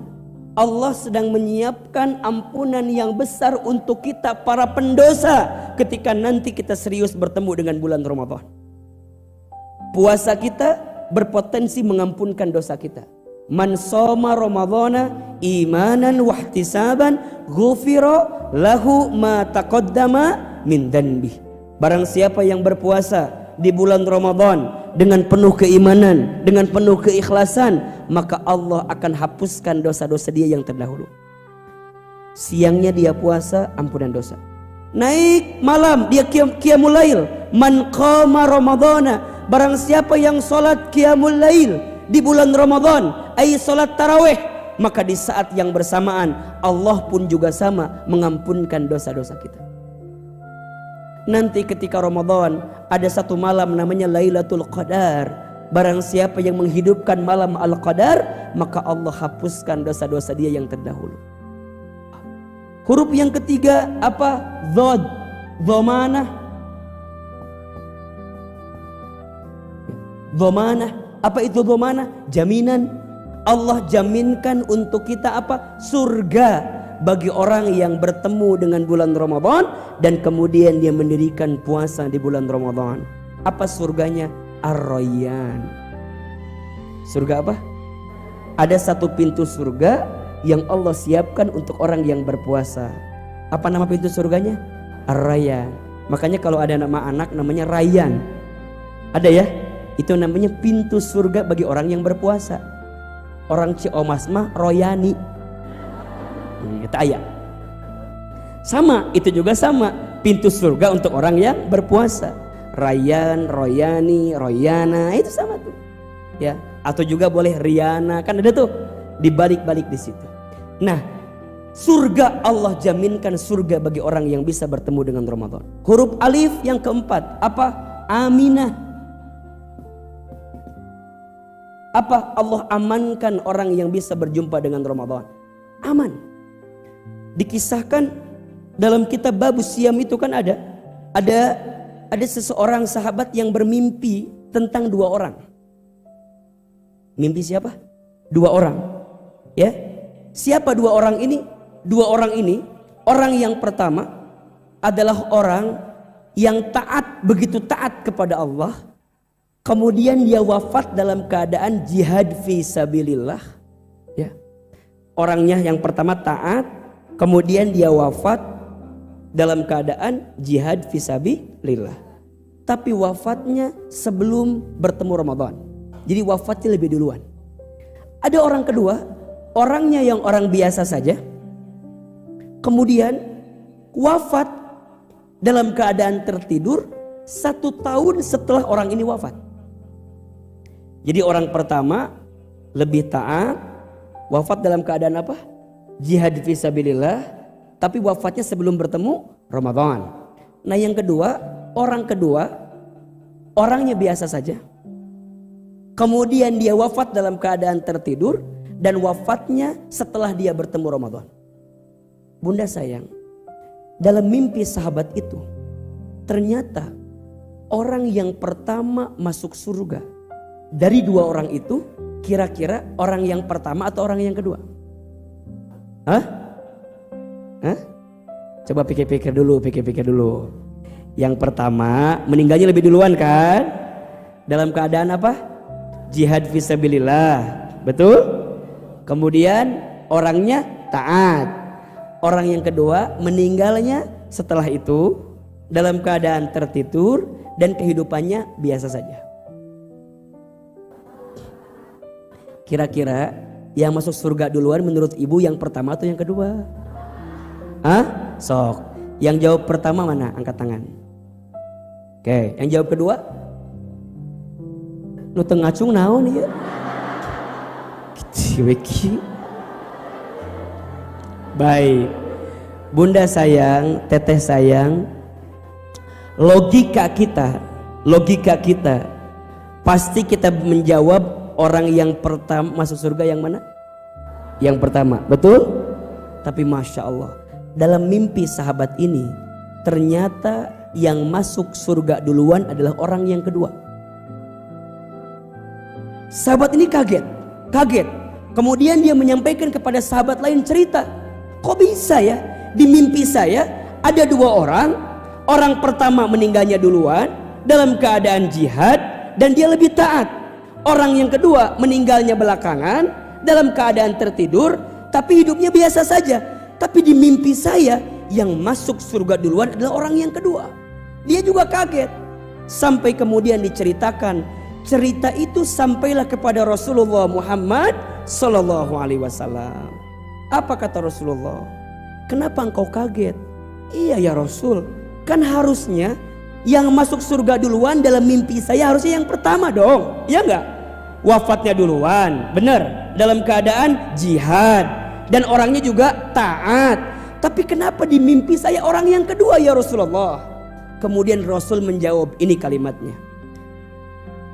Allah sedang menyiapkan ampunan yang besar untuk kita para pendosa ketika nanti kita serius bertemu dengan bulan Ramadan. Puasa kita berpotensi mengampunkan dosa kita. Man shoma ramadhana imanan wahtisaban ghufira lahu ma taqaddama min dhanbi. Barang siapa yang berpuasa di bulan Ramadan dengan penuh keimanan, dengan penuh keikhlasan, maka Allah akan hapuskan dosa-dosa dia yang terdahulu. Siangnya dia puasa, ampunan dosa. Naik malam dia qiyamul lail. Man qama ramadhana, barang siapa yang salat qiyamul lail di bulan Ramadan, ay salat tarawih, maka di saat yang bersamaan Allah pun juga sama mengampunkan dosa-dosa kita. Nanti ketika Ramadan ada satu malam namanya Lailatul Qadar. Barang siapa yang menghidupkan malam Al-Qadar, maka Allah hapuskan dosa-dosa dia yang terdahulu. Huruf yang ketiga apa? Dhad. Dhamanah. Dhamanah. Apa itu dhamanah? Jaminan. Allah jaminkan untuk kita apa? Surga bagi orang yang bertemu dengan bulan Ramadan dan kemudian dia mendirikan puasa di bulan Ramadan. Apa surganya? Ar-Rayyan. Surga apa? Ada satu pintu surga yang Allah siapkan untuk orang yang berpuasa. Apa nama pintu surganya? Ar-Rayyan. Makanya kalau ada nama anak namanya Rayyan. Ada ya? Itu namanya pintu surga bagi orang yang berpuasa. Orang Ciomas mah Royani. Kita ayat. Sama, itu juga sama. Pintu surga untuk orang yang berpuasa. Rayyan, Royani, Royana, itu sama tuh. Ya, atau juga boleh Riana, kan ada tuh dibalik-balik di situ. Nah, surga Allah jaminkan surga bagi orang yang bisa bertemu dengan Ramadan. Huruf alif yang keempat apa? Aminah. Apa? Allah amankan orang yang bisa berjumpa dengan Ramadan. Aman. Dikisahkan dalam kitab Babus Siyam itu kan ada seseorang sahabat yang bermimpi tentang 2 orang. Mimpi siapa? 2 orang. Ya. Siapa 2 orang ini? 2 orang ini, orang yang pertama adalah orang yang taat, begitu taat kepada Allah, kemudian dia wafat dalam keadaan jihad fi sabilillah, ya. Orangnya yang pertama taat, kemudian dia wafat dalam keadaan jihad fi sabilillah, tapi wafatnya sebelum bertemu Ramadan. Jadi wafatnya lebih duluan. Ada orang kedua, orangnya yang orang biasa saja, kemudian wafat dalam keadaan tertidur 1 tahun setelah orang ini wafat. Jadi orang pertama lebih taat, wafat dalam keadaan apa? Jihad fisabilillah, tapi wafatnya sebelum bertemu Ramadan. Nah yang kedua, orang kedua orangnya biasa saja, kemudian dia wafat dalam keadaan tertidur dan wafatnya setelah dia bertemu Ramadan. Bunda sayang, dalam mimpi sahabat itu ternyata orang yang pertama masuk surga dari 2 orang itu, kira-kira orang yang pertama atau orang yang kedua? Hah? Coba pikir-pikir dulu. Yang pertama meninggalnya lebih duluan kan? Dalam keadaan apa? Jihad fisabilillah, betul? Kemudian orangnya taat. Orang yang kedua meninggalnya setelah itu dalam keadaan tertidur dan kehidupannya biasa saja. Kira-kira yang masuk surga duluan menurut ibu yang pertama atau yang kedua? Hah? Sok. Yang jawab pertama mana? Angkat tangan. Oke, yang jawab kedua? Nu teu ngacung naon ieu? Kici. Baik. Bunda sayang, teteh sayang, logika kita pasti kita menjawab orang yang pertama masuk surga yang mana? Yang pertama, betul? Tapi Masya Allah, dalam mimpi sahabat ini ternyata yang masuk surga duluan adalah orang yang kedua. Sahabat ini kaget. Kemudian dia menyampaikan kepada sahabat lain cerita, kok bisa ya di mimpi saya ada 2 orang, orang pertama meninggalnya duluan dalam keadaan jihad dan dia lebih taat. Orang yang kedua meninggalnya belakangan dalam keadaan tertidur tapi hidupnya biasa saja. Tapi di mimpi saya yang masuk surga duluan adalah orang yang kedua. Dia juga kaget. Sampai kemudian diceritakan, cerita itu sampailah kepada Rasulullah Muhammad sallallahu alaihi wasallam. Apa kata Rasulullah? Kenapa engkau kaget? Iya ya Rasul, kan harusnya yang masuk surga duluan dalam mimpi saya harusnya yang pertama dong. Iya enggak? Wafatnya duluan, benar, dalam keadaan jihad dan orangnya juga taat. Tapi kenapa di mimpi saya orang yang kedua ya Rasulullah? Kemudian Rasul menjawab, ini kalimatnya,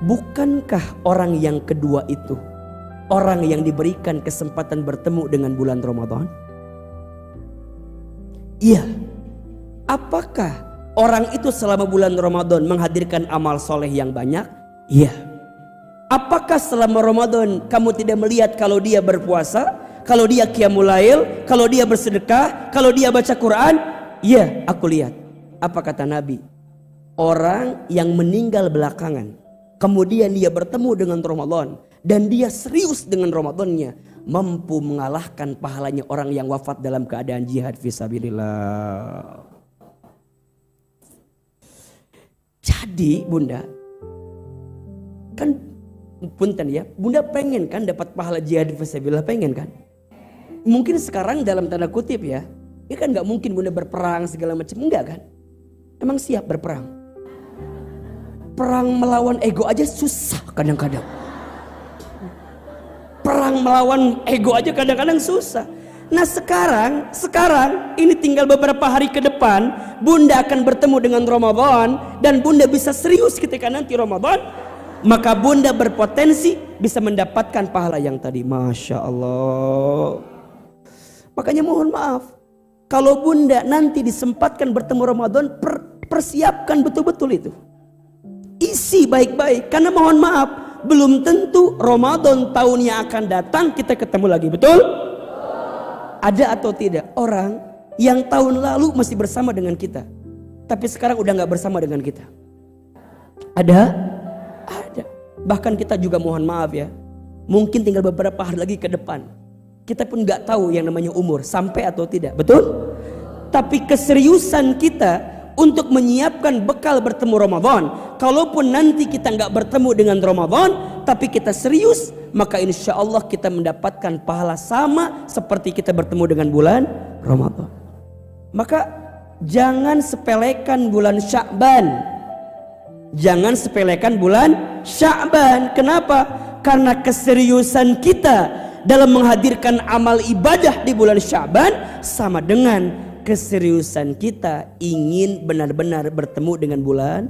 bukankah orang yang kedua itu orang yang diberikan kesempatan bertemu dengan bulan Ramadan? Iya. Apakah orang itu selama bulan Ramadan menghadirkan amal soleh yang banyak? Iya. Apakah selama Ramadan kamu tidak melihat kalau dia berpuasa, kalau dia qiyamul lail, kalau dia bersedekah, kalau dia baca Quran? Iya, aku lihat. Apa kata Nabi? Orang yang meninggal belakangan, kemudian dia bertemu dengan Ramadan dan dia serius dengan Ramadannya, mampu mengalahkan pahalanya orang yang wafat dalam keadaan jihad fisabilillah. Jadi Bunda, kan punten ya, Bunda pengen kan dapat pahala jihad fisabilillah, pengen kan? Mungkin sekarang dalam tanda kutip ya kan nggak mungkin Bunda berperang segala macam, enggak kan? Emang siap berperang? Perang melawan ego aja susah kadang-kadang. Perang melawan ego aja kadang-kadang susah. Nah sekarang ini tinggal beberapa hari ke depan Bunda akan bertemu dengan Ramadan dan Bunda bisa serius ketika nanti Ramadan, maka Bunda berpotensi bisa mendapatkan pahala yang tadi. Masya Allah. Makanya mohon maaf, kalau Bunda nanti disempatkan bertemu Ramadan, persiapkan betul-betul itu, isi baik-baik, karena mohon maaf belum tentu Ramadan tahun yang akan datang kita ketemu lagi. Betul? Ada atau tidak orang yang tahun lalu masih bersama dengan kita, tapi sekarang udah gak bersama dengan kita. Ada? Ada. Bahkan kita juga mohon maaf ya, mungkin tinggal beberapa hari lagi ke depan, kita pun gak tahu yang namanya umur sampai atau tidak, betul? Tapi keseriusan kita untuk menyiapkan bekal bertemu Ramadan, kalaupun nanti kita gak bertemu dengan Ramadan, tapi kita serius, maka insya Allah kita mendapatkan pahala sama seperti kita bertemu dengan bulan Ramadan. Maka jangan sepelekan bulan Sya'ban. Jangan sepelekan bulan Sya'ban. Kenapa? Karena keseriusan kita dalam menghadirkan amal ibadah di bulan Sya'ban sama dengan keseriusan kita ingin benar-benar bertemu dengan bulan.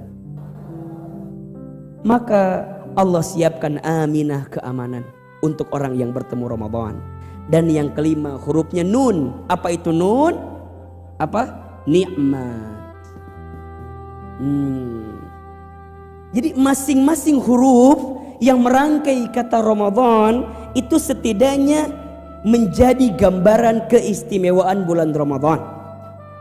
Maka Allah siapkan aminah, keamanan untuk orang yang bertemu Ramadan. Dan yang kelima, hurufnya nun. Apa itu nun? Apa? Nikmat. Jadi masing-masing huruf yang merangkai kata Ramadan itu setidaknya menjadi gambaran keistimewaan bulan Ramadan.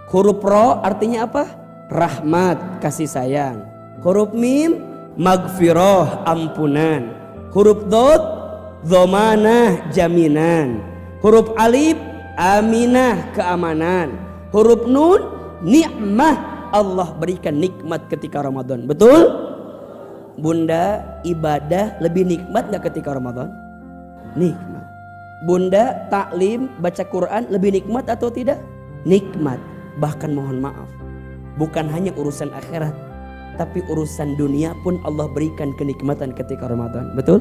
Huruf Ro artinya apa? Rahmat, kasih sayang. Huruf Mim, magfirah, ampunan. Huruf Dod, dhamanah, jaminan. Huruf Alif, aminah, keamanan. Huruf Nun, nikmah, Allah berikan nikmat ketika Ramadan. Betul? Bunda, ibadah lebih nikmat gak ketika Ramadan? Nikmat. Bunda, taklim, baca Quran lebih nikmat atau tidak? Nikmat. Bahkan mohon maaf, bukan hanya urusan akhirat, tapi urusan dunia pun Allah berikan kenikmatan ketika Ramadan. Betul?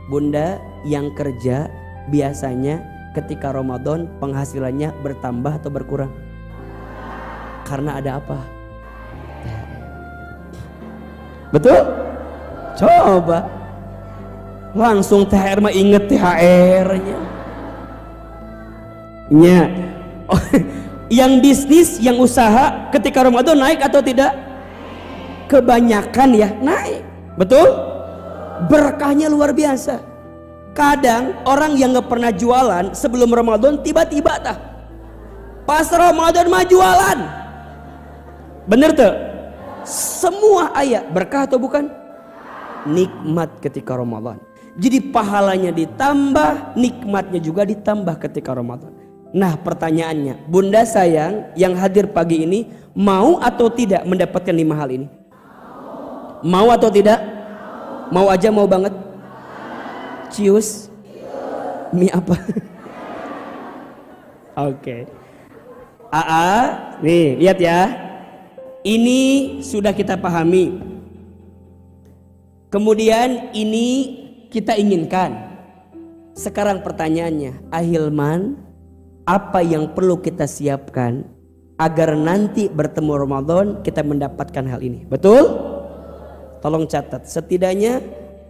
Bunda yang kerja biasanya ketika Ramadan penghasilannya bertambah atau berkurang? Karena ada apa? Betul? Coba langsung THR mah inget THR-nya. Nya. Oh, yang bisnis, yang usaha ketika Ramadan naik atau tidak? Kebanyakan ya naik. Betul? Berkahnya luar biasa. Kadang orang yang gak pernah jualan sebelum Ramadan tiba-tiba pas Ramadan mah jualan. Bener tuh? Semua ayat berkah atau bukan? Nikmat ketika Ramadan. Jadi pahalanya ditambah, nikmatnya juga ditambah ketika Ramadan. Nah pertanyaannya, Bunda sayang yang hadir pagi ini mau atau tidak mendapatkan 5 hal ini? Mau atau tidak? Mau aja, mau banget? Cius? Mie apa? Oke. AA, nih lihat ya. Ini sudah kita pahami. Kemudian ini kita inginkan. Sekarang pertanyaannya, Ahilman, apa yang perlu kita siapkan agar nanti bertemu Ramadan kita mendapatkan hal ini? Betul? Tolong catat, setidaknya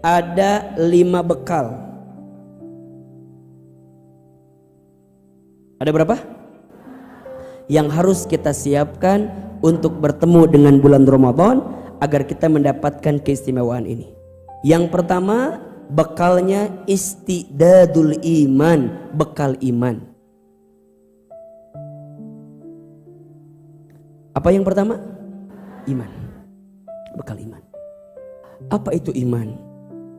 ada 5 bekal. Ada berapa? Yang harus kita siapkan untuk bertemu dengan bulan Ramadan agar kita mendapatkan keistimewaan ini. Yang pertama, bekalnya istidadul iman, bekal iman. Apa yang pertama? Iman. Bekal iman. Apa itu iman?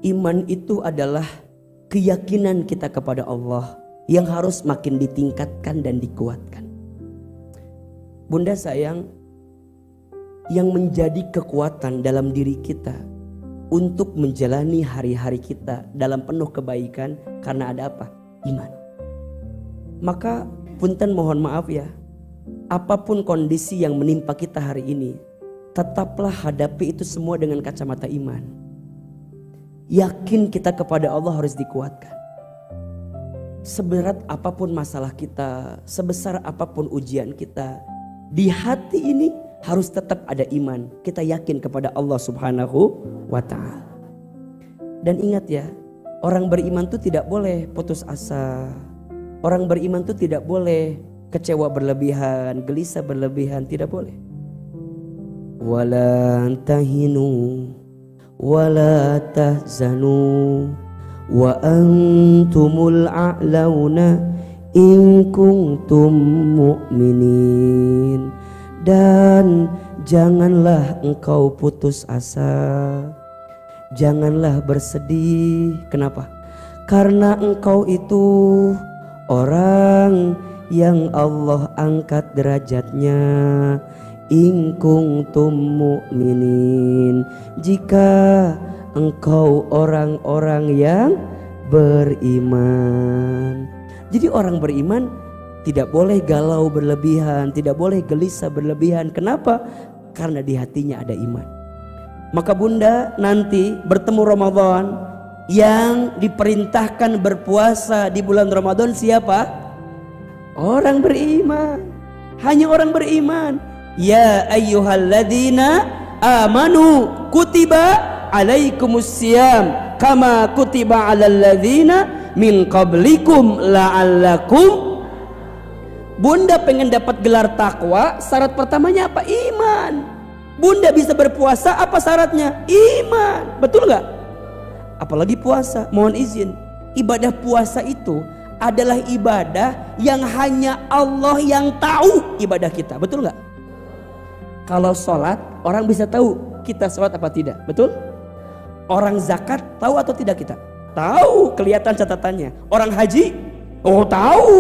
Iman itu adalah keyakinan kita kepada Allah yang harus makin ditingkatkan dan dikuatkan. Bunda sayang, yang menjadi kekuatan dalam diri kita untuk menjalani hari-hari kita dalam penuh kebaikan karena ada apa? Iman. Maka punten mohon maaf ya, apapun kondisi yang menimpa kita hari ini, tetaplah hadapi itu semua dengan kacamata iman. Yakin kita kepada Allah harus dikuatkan. Seberat apapun masalah kita, sebesar apapun ujian kita, di hati ini harus tetap ada iman. Kita yakin kepada Allah Subhanahu wa ta'ala. Dan ingat ya, orang beriman itu tidak boleh putus asa. Orang beriman itu tidak boleh kecewa berlebihan, gelisah berlebihan, tidak boleh. Wala tahinu wala tahzanu wa antumul a'launa in kuntum mu'minin. Dan janganlah engkau putus asa, janganlah bersedih. Kenapa? Karena engkau itu orang yang Allah angkat derajatnya. In kuntum mu'minin, jika engkau orang-orang yang beriman. Jadi orang beriman tidak boleh galau berlebihan, tidak boleh gelisah berlebihan. Kenapa? Karena di hatinya ada iman. Maka bunda nanti bertemu Ramadan, yang diperintahkan berpuasa di bulan Ramadan siapa? Orang beriman. Hanya orang beriman. Ya ayyuhalladzina amanu kutiba alaikumusiyam kama kutiba alal ladzina min qablikum la'allakum. Bunda pengen dapat gelar takwa, syarat pertamanya apa? Iman. Bunda bisa berpuasa, apa syaratnya? Iman. Betul nggak? Apalagi puasa, mohon izin, ibadah puasa itu adalah ibadah yang hanya Allah yang tahu ibadah kita. Betul nggak? Kalau sholat, orang bisa tahu kita sholat apa tidak. Betul? Orang zakat tahu atau tidak kita? Tahu, kelihatan catatannya. Orang haji, oh tahu,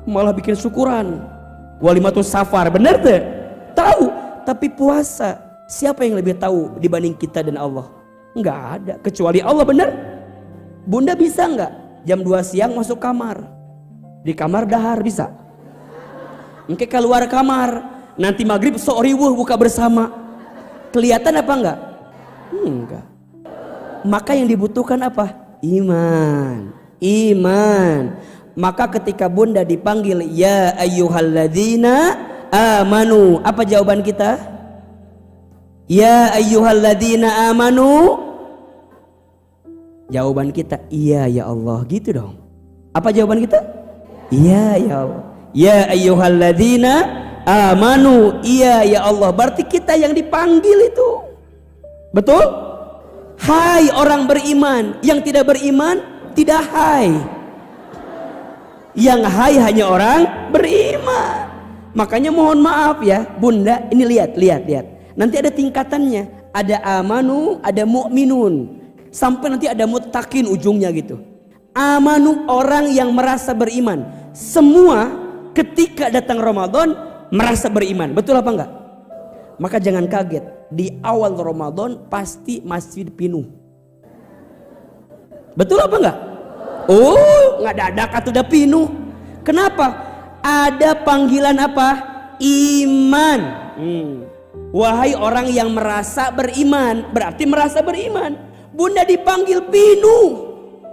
malah bikin syukuran. Walimatus safar, benar tuh? Tahu. Tapi puasa, siapa yang lebih tahu dibanding kita dan Allah? Enggak ada, kecuali Allah. Benar? Bunda bisa enggak jam 2 siang masuk kamar, di kamar dahar? Bisa? Engke keluar kamar, nanti maghrib sok riwuh buka bersama, kelihatan apa enggak? Enggak. Maka yang dibutuhkan apa? Iman. Iman. Maka ketika bunda dipanggil ya ayyuhalladzina amanu, apa jawaban kita? Ya ayyuhalladzina amanu. Jawaban kita iya ya Allah, gitu dong. Apa jawaban kita? Iya ya Allah. Ya ayyuhalladzina amanu, iya ya Allah. Berarti kita yang dipanggil itu. Betul? Hai orang beriman. Yang tidak beriman tidak hai. Yang hai hanya orang beriman. Makanya mohon maaf ya bunda, ini lihat. Nanti ada tingkatannya. Ada amanu, ada mu'minun, sampai nanti ada muttaqin ujungnya gitu. Amanu orang yang merasa beriman. Semua ketika datang Ramadan merasa beriman. Betul apa enggak? Maka jangan kaget, di awal Ramadan pasti masjid penuh. Betul apa enggak? Oh, nggak dadak atau udah penuh. Kenapa? Ada panggilan apa? Iman. Wahai orang yang merasa beriman, berarti merasa beriman. Bunda dipanggil penuh.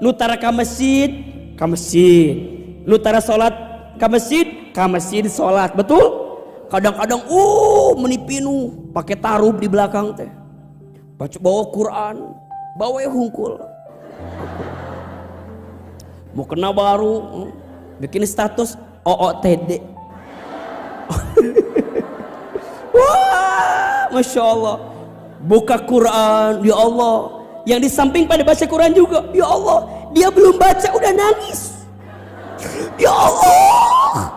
Nutara ke masjid, ke masjid. Nutara sholat ke masjid sholat. Betul? Kadang-kadang meni penuh, pakai tarub di belakang teh. Bawa Quran, bawa hungkul. Mau kena baru, bikin status OOTD. Wah, Masya Allah. Buka Quran, ya Allah. Yang di samping pada baca Quran juga, ya Allah. Dia belum baca udah nangis, ya Allah.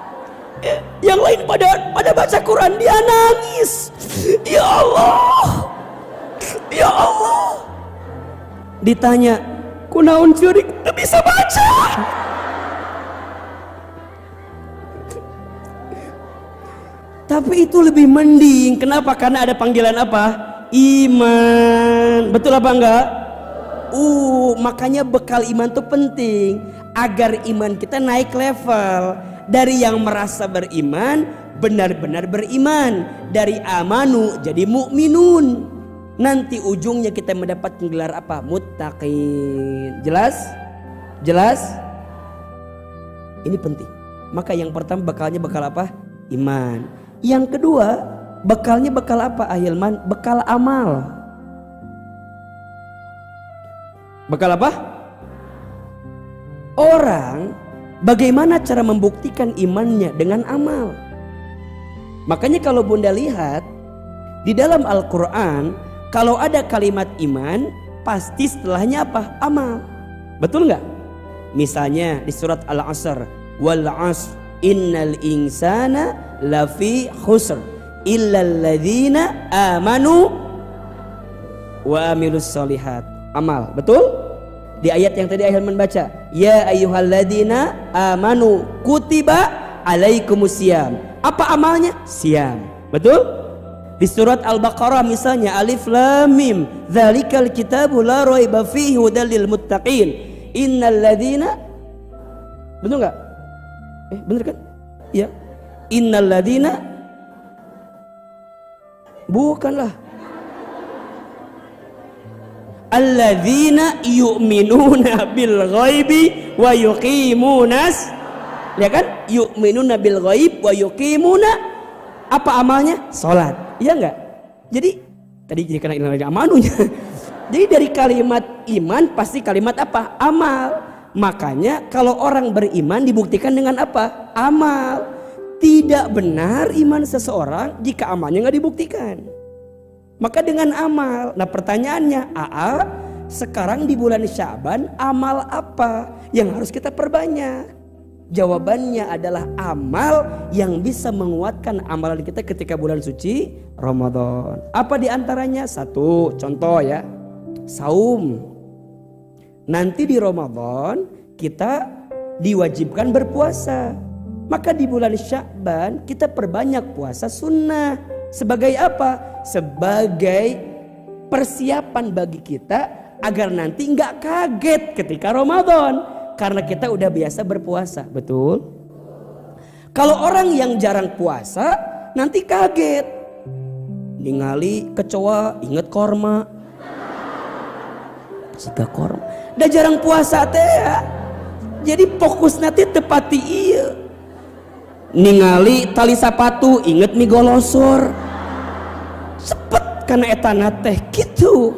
Yang lain pada baca Quran, dia nangis, ya Allah, ya Allah. Ditanya, kunaun curi, gak bisa baca. Tapi itu lebih mending. Kenapa? Karena ada panggilan apa? Iman. Betul apa enggak? Makanya bekal iman itu penting agar iman kita naik level dari yang merasa beriman benar-benar beriman, dari amanu jadi mukminun. Nanti ujungnya kita mendapat gelar apa? Muttaqin. Jelas? Jelas? Ini penting. Maka yang pertama bekalnya bekal apa? Iman. Yang kedua, bekalnya bekal apa Ahilman? Bekal amal. Bekal apa? Orang bagaimana cara membuktikan imannya? Dengan amal. Makanya kalau bunda lihat di dalam Al-Quran, kalau ada kalimat iman, pasti setelahnya apa? Amal. Betul nggak? Misalnya di surat Al-Asr, wal 'asr innal insana lafi khusr illalladzina amanu wa amilus solihat. Amal, betul? Di ayat yang tadi Hilman baca, ya ayyuhalladzina amanu kutiba alaikumusiyam. Apa amalnya? Siam. Betul? Di surat Al-Baqarah misalnya, alif lam mim dzalikal kitabu la raiba fihi hudal lil muttaqin innalladzina. Betul enggak? Bener kan? Iya. Innalladzina. Bukanlah. Alladzina yu'minuna bil ghaibi wa yuqimunas. Ya kan? Yu'minuna bil ghaib wa yuqimuna. Apa amalnya? Salat. Iya enggak? Jadi tadi jadi karena ini amanunya. Jadi dari kalimat iman pasti kalimat apa? Amal. Makanya kalau orang beriman dibuktikan dengan apa? Amal. Tidak benar iman seseorang jika amalnya nggak dibuktikan. Maka dengan amal. Nah pertanyaannya, sekarang di bulan Sya'ban amal apa yang harus kita perbanyak? Jawabannya adalah amal yang bisa menguatkan amalan kita ketika bulan suci Ramadan. Apa diantaranya? Satu contoh ya, saum. Nanti di Ramadan kita diwajibkan berpuasa. Maka di bulan Sya'ban kita perbanyak puasa sunnah. Sebagai apa? Sebagai persiapan bagi kita agar nanti nggak kaget ketika Ramadan. Karena kita udah biasa berpuasa. Betul? Kalau orang yang jarang puasa nanti kaget. Ningali kecoa inget korma. Jika korma. Udah jarang puasa teh ya. Jadi fokus nanti tepati iya. Ningali tali sapatu inget mie golosor. Sepet karena etana teh gitu.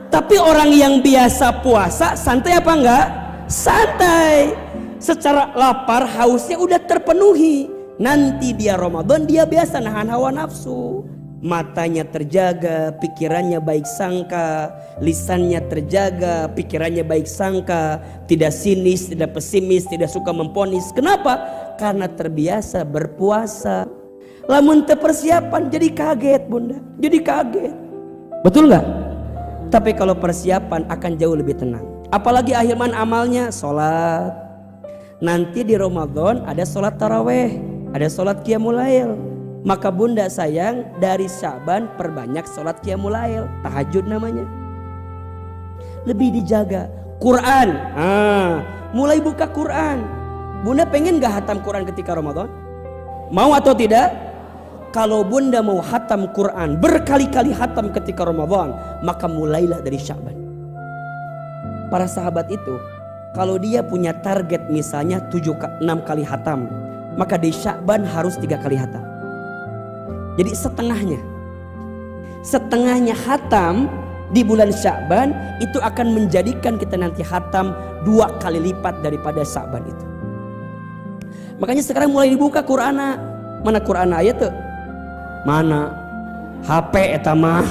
Tapi orang yang biasa puasa santai apa enggak? Santai. Secara lapar hausnya udah terpenuhi. Nanti dia Ramadan dia biasa nahan hawa nafsu. Matanya terjaga, pikirannya baik sangka, lisannya terjaga, pikirannya baik sangka, tidak sinis, tidak pesimis, tidak suka memponis. Kenapa? Karena terbiasa berpuasa. Lamun teu persiapan jadi kaget bunda, jadi kaget. Betul nggak? Tapi kalau persiapan akan jauh lebih tenang. Apalagi akhirman amalnya sholat. Nanti di Ramadan ada sholat taraweh, ada sholat qiyamul lail. Maka bunda sayang dari Sya'ban perbanyak sholat qiyamul lail, tahajud namanya. Lebih dijaga. Quran, mulai buka Quran. Bunda pengen gak hatam Quran ketika Ramadan? Mau atau tidak? Kalau bunda mau hatam Quran, berkali-kali hatam ketika Ramadan, maka mulailah dari Sya'ban. Para sahabat itu, kalau dia punya target misalnya 6 kali hatam, maka di Sya'ban harus 3 kali hatam. Jadi setengahnya hatam di bulan Sya'ban itu akan menjadikan kita nanti hatam 2 kali lipat daripada Sya'ban itu. Makanya sekarang mulai dibuka Qur'ana. Mana Qur'ana ayat tuh? Mana? HP eta mah.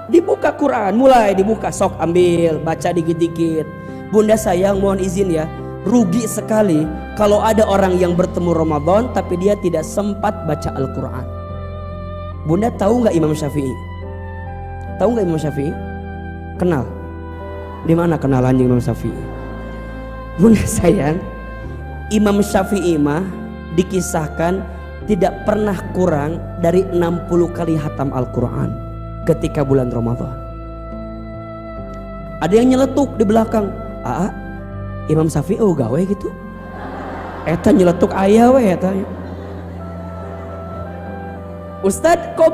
Dibuka Quran, mulai dibuka, sok ambil, baca dikit-dikit. Bunda sayang mohon izin ya, rugi sekali kalau ada orang yang bertemu Ramadan tapi dia tidak sempat baca Al-Quran. Bunda tahu nggak Imam Syafi'i? Tahu nggak Imam Syafi'i? Kenal? Di mana kenalannya Imam Syafi'i? Bunda sayang, Imam Syafi'i mah dikisahkan tidak pernah kurang dari 60 kali hatam Al-Quran ketika bulan Ramadan. Ada yang nyeletuk di belakang, Imam Syafi'i gawe gitu. Eta nyeletuk ayah we eta. Ustadz kok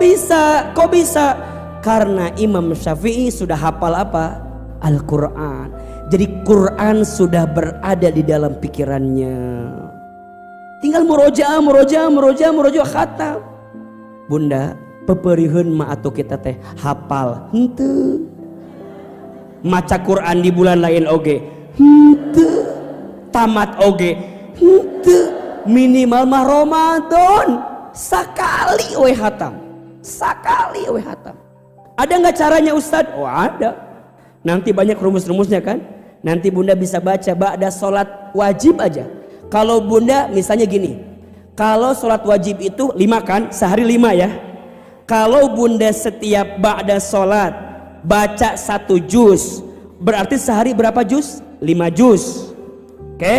bisa? Karena Imam Syafi'i sudah hafal apa? Al-Quran. Jadi Quran sudah berada di dalam pikirannya. Tinggal murojaah khatam. Bunda, peperihun ma atuh kita teh hafal henteu. Maca Quran di bulan lain oge henteu. Tamat oge henteu. Minimal mah Ramadan sakali we hatam. Ada nggak caranya Ustadz? Oh ada. Nanti banyak rumus-rumusnya kan. Nanti bunda bisa baca ba'da sholat wajib aja. Kalau bunda misalnya gini, Kalau sholat wajib itu 5 kan, sehari 5 ya. Kalau bunda setiap ba'da sholat baca 1 juz, berarti sehari berapa juz? 5 juz. Oke,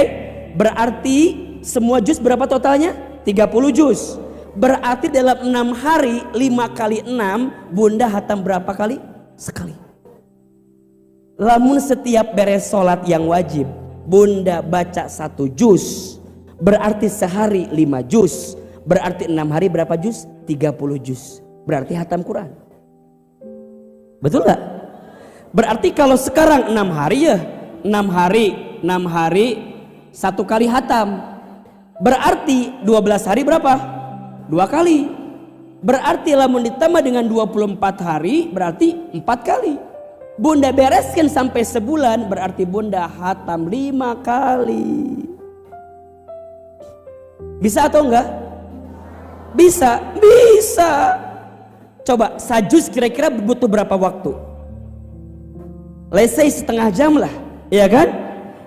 berarti semua juz berapa totalnya? 30 juz. Berarti dalam 6 hari 5 kali 6 bunda hatam berapa kali? Sekali. Lamun setiap beres sholat yang wajib bunda baca 1 juz, berarti sehari 5 juz, berarti 6 hari berapa juz? 30 juz. Berarti hatam Quran. Betul gak? Berarti kalau sekarang 6 hari ya, 6 hari 1 kali hatam, berarti 12 hari berapa? 2 kali. Berarti lamun ditambah dengan 24 hari berarti 4 kali. Bunda bereskan sampai sebulan, berarti bunda hatam 5 kali. Bisa atau enggak? Bisa. Coba sajus kira-kira butuh berapa waktu? Let's say setengah jam lah, ya kan?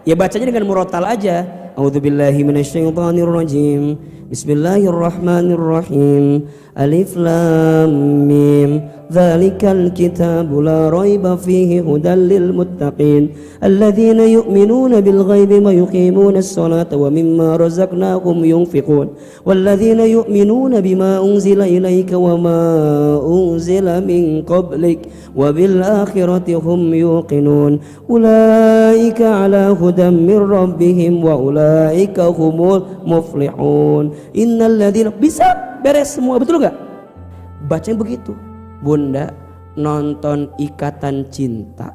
Ya bacanya dengan murotal aja. A'udzubillahi minasyaitonirrajim. Bismillahirrahmanirrahim. Alif lam mim. Dzalikal kitabu la raiba fihi hudal lil muttaqin. Alladzina yu'minuna bil ghaibi wa yuqimuna as-salata wa mimma razaqnahum yunfiqun. Walladzina yu'minuna bima unzila ilaika wa ma unzila min qablik wa bil akhirati hum yuqinun. Ulaika ala hudan min rabbihim wa ulaika humul muflihun. Innal ladzina, bisa beres semua, betul gak? Bacanya begitu. Bunda nonton Ikatan Cinta,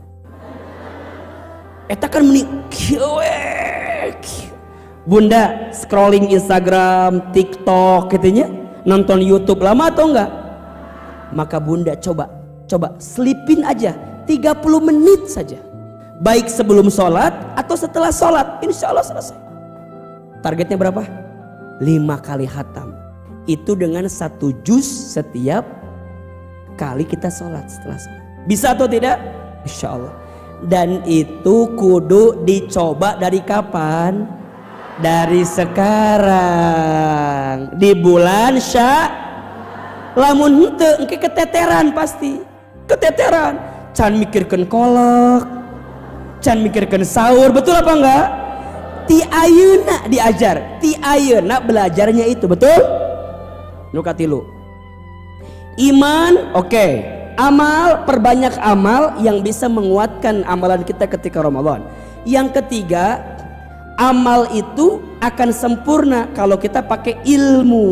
eta kan meni bunda scrolling Instagram, TikTok katanya, nonton YouTube lama atau enggak? Maka bunda coba selipin aja 30 menit saja, baik sebelum sholat atau setelah sholat, insya Allah selesai. Targetnya berapa? 5 kali hatam. Itu dengan 1 juz setiap kali kita sholat setelah sholat. Bisa atau tidak? Insya Allah. Dan itu kudu dicoba dari kapan? Dari sekarang. Di bulan lamun henteu engke keteteran pasti. Keteteran. Can mikirkeun kolak, can mikirkeun sahur, betul apa enggak? Ti ayeuna diajar, ti ayeuna belajarnya itu, betul? Nu katilu. Iman, oke. Amal, perbanyak amal yang bisa menguatkan amalan kita ketika Ramadan. Yang ketiga, amal itu akan sempurna kalau kita pakai ilmu.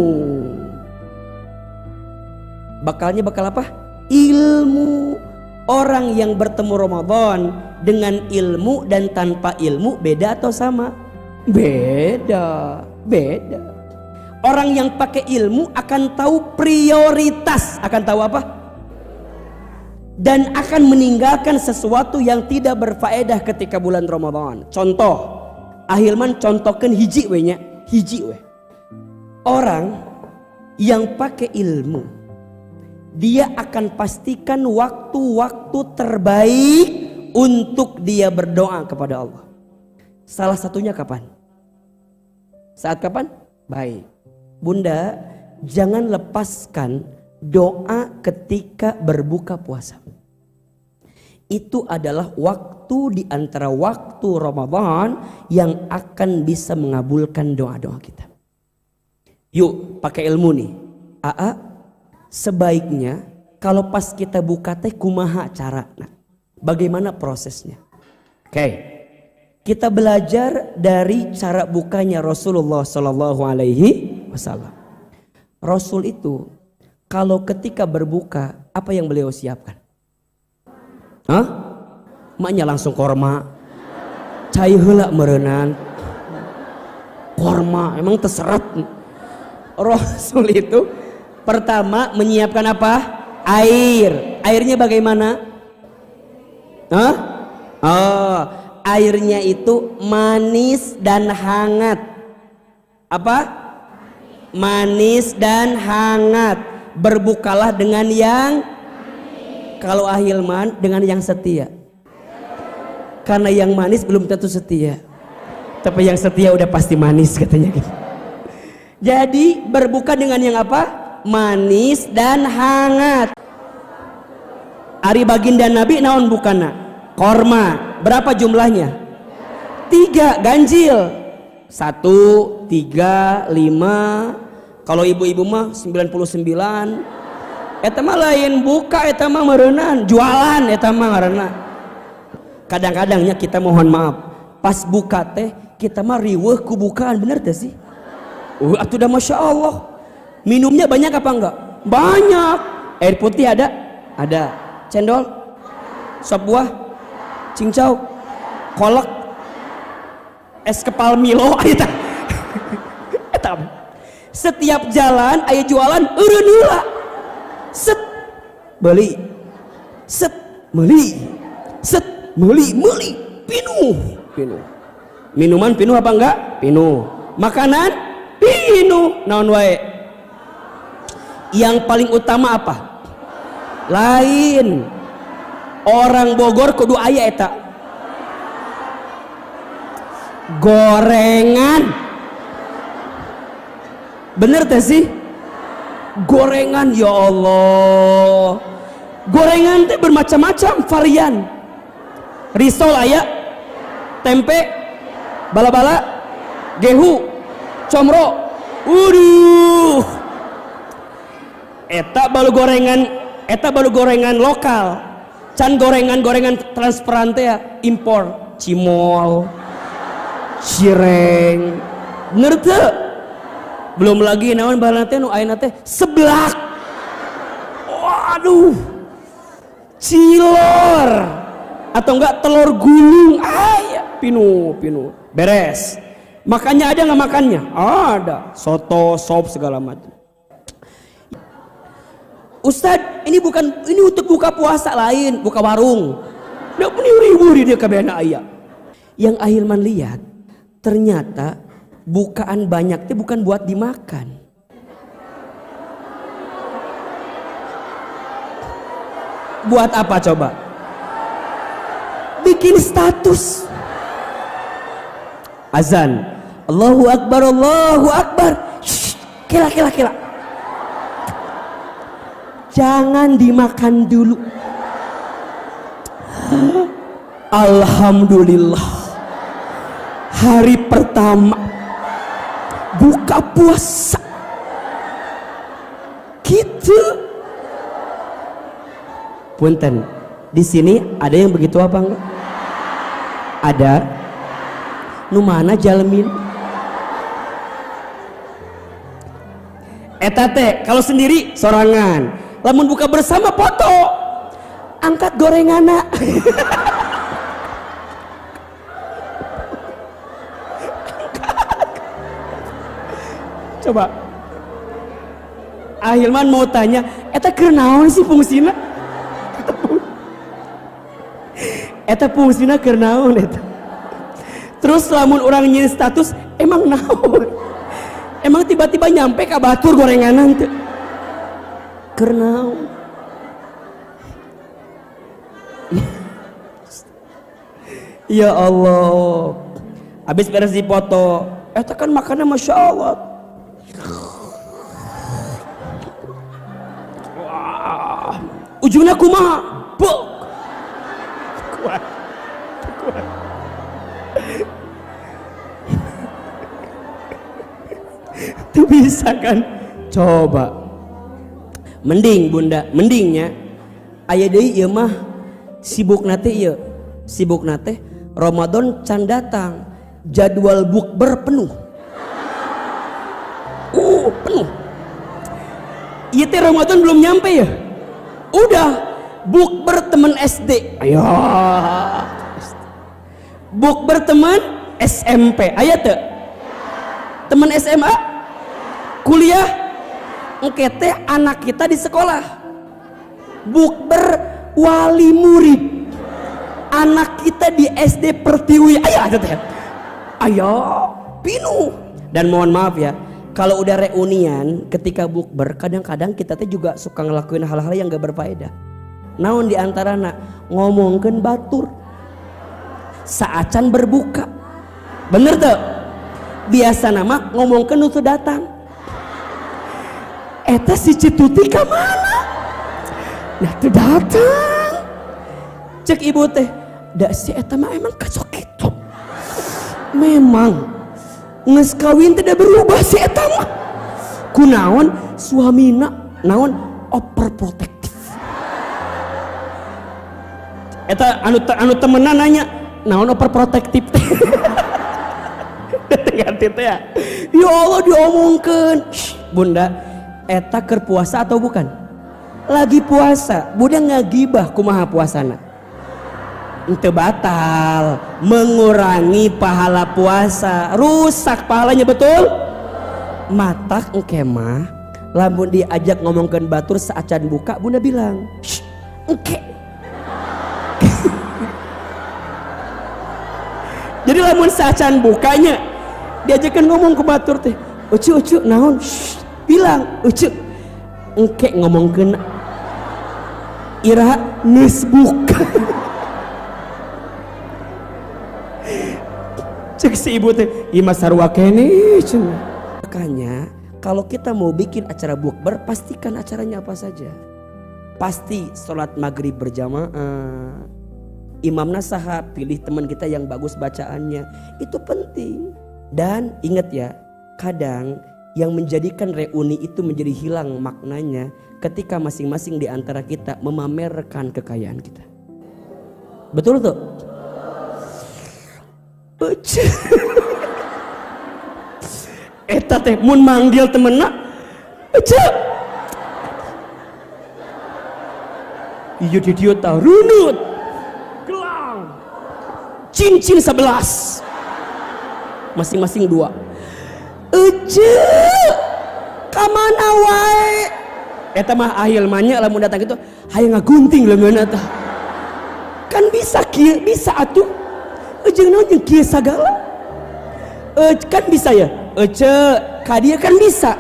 Bakal apa? Ilmu. Orang yang bertemu Ramadan dengan ilmu dan tanpa ilmu beda atau sama? Beda. Orang yang pakai ilmu akan tahu prioritas, akan tahu apa? Dan akan meninggalkan sesuatu yang tidak berfaedah ketika bulan Ramadan. Contoh, Ahilman contohkan hiji we. Orang yang pakai ilmu, dia akan pastikan waktu-waktu terbaik untuk dia berdoa kepada Allah. Salah satunya kapan? Saat kapan? Baik. Bunda, jangan lepaskan doa ketika berbuka puasa. Itu adalah waktu di antara waktu Ramadan yang akan bisa mengabulkan doa-doa kita. Yuk, pakai ilmu nih. Sebaiknya kalau pas kita buka teh kumaha cara? Nah, bagaimana prosesnya? Oke. Kita belajar dari cara bukanya Rasulullah Sallallahu Alaihi Wasallam. Rasul itu kalau ketika berbuka apa yang beliau siapkan? Maknya langsung korma, cai heula meureunana. Korma emang terserat. Rasul itu pertama menyiapkan apa? Air. Airnya bagaimana? Airnya itu manis dan hangat. Apa? Manis dan hangat. Berbukalah dengan yang manis. Kalau Ahilman dengan yang setia. Karena yang manis belum tentu setia. Tapi yang setia udah pasti manis katanya gitu. Jadi berbuka dengan yang apa? Manis dan hangat. Ari baginda Nabi naon bukana? Korma. Berapa jumlahnya? 3, ganjil. 1, 3, 5. Kalau ibu-ibu mah 99. Eta mah lain buka, eta mah meureunnan, jualan eta mah ngaranna. Kadang-kadangnya kita mohon maaf, pas buka teh kita mah riweuh ku bukaan, bener teh sih? Atuh dah Masya Allah. Minumnya banyak apa enggak? Banyak. Air putih ada? Ada. Cendol? Sop buah? Cincau? Kolak? Es kepal Milo? Eta. Setiap jalan aya jualan eureun heula. Set beli. Set meuli. Set meuli. Pinuh. Minuman pinuh apa enggak? Pinuh. Makanan pinuh. Naon wae? Yang paling utama apa? Lain. Orang Bogor kudu aya eta gorengan. Bener teh sih? Gorengan, ya Allah. Gorengan teh bermacam-macam varian. Risol aya, tempe, bala-bala, gehu, comro. Eta baru gorengan lokal. Can gorengan transparan teh impor, cimol, cireng. Bener teu? Belum lagi naon bahanna teh nu ayeuna teh seblak. Waduh. Cilor atau enggak telur gulung. Pinuh. Beres. Makannya ada enggak makannya? Ada. Soto, sop segala macam. Ustadz, ini untuk buka puasa lain, buka warung. Nggak ribu di dia kabehna aya. Yang Ahilman lihat, ternyata bukaan banyak itu bukan buat dimakan. Buat apa coba? Bikin status. Azan. Allahu Akbar, Allahu Akbar. Shh, kila. Jangan dimakan dulu. Alhamdulillah. Hari pertama buka puasa. Gitu. Punten, di sini ada yang begitu apa enggak? Ada. Nu mana jalmin? Eta teh kalau sendiri sorangan. Lamun buka bersama foto. Angkat gorengana. Coba. Ahilman mau tanya, eta keur naon sih fungsina? Eta fungsina keur naon eta? Terus lamun orang nyin status emang naon? Emang tiba-tiba nyampe ka batur gorenganan teu? Keur naon? Ya Allah. Habis beres dipoto, eta kan makannya Masya Allah. Wah, ujungnya kumaha? Buk. Kuat. Tuh bisa kan? Coba. Mending bunda, mendingnya aya deui ieu mah sibukna teh ieu. Sibukna teh Ramadan can datang, jadwal bukber penuh. Penuh. Ieu teh Ramadan belum nyampe ya. Udah bukber teman SD. Ayo. Bukber teman SMP. Aya teu? Teman SMA? Kuliah? Engke teh anak kita di sekolah. Bukber wali murid. Anak kita di SD Pertiwi. Ayo teh. Ayo, pinuh. Dan mohon maaf ya, kalau udah reunian ketika bukber, kadang-kadang kita teh juga suka ngelakuin hal-hal yang gak berfaedah. Naon diantarana ngomongkeun batur. Saacan berbuka. Bener tuh? Biasa nama ngomongkeun nu teu datang. eta si Cituti ka mana? Nah teu datang. Cek ibu teh, da si eta mah emang kacok gitu. Memang geus kawin teh da berubah si eta mah. Kunaon suamina naon overprotective. Eta anu temenan nanya, naon overprotective teh? Ganti teh ya. Ya Allah diomongkeun. Bunda, eta keur puasa atau bukan? Lagi puasa. Bunda ngagibah kumaha puasana? Ente batal, mengurangi pahala puasa, rusak pahalanya, betul? Matak engke mah lamun diajak ngomongkeun batur saacan buka, Bunda bilang engke. Jadi lamun saacan bukanya diajakan ngomong ke batur teh, ucu naon, bilang ucu engke ngomongkeun ira geus buka. Cek si ibu teh, ima sarua kene cenah. Makanya kalau kita mau bikin acara bukber, pastikan acaranya apa saja. Pasti sholat maghrib berjamaah, imamna saha, pilih teman kita yang bagus bacaannya, itu penting. Dan ingat ya, kadang yang menjadikan reuni itu menjadi hilang maknanya ketika masing-masing di antara kita memamerkan kekayaan kita. Betul tuh? Eta teh mun manggil temenna iya dia tahu runut gelang cincin 11 masing-masing 2 kamana wae eta mah ahil manya lamun datang itu hayang ngagunting leungeunna tah kan bisa kieu bisa atuh jeung naon jeung kieu sagala kan bisa ya ka dia kan bisa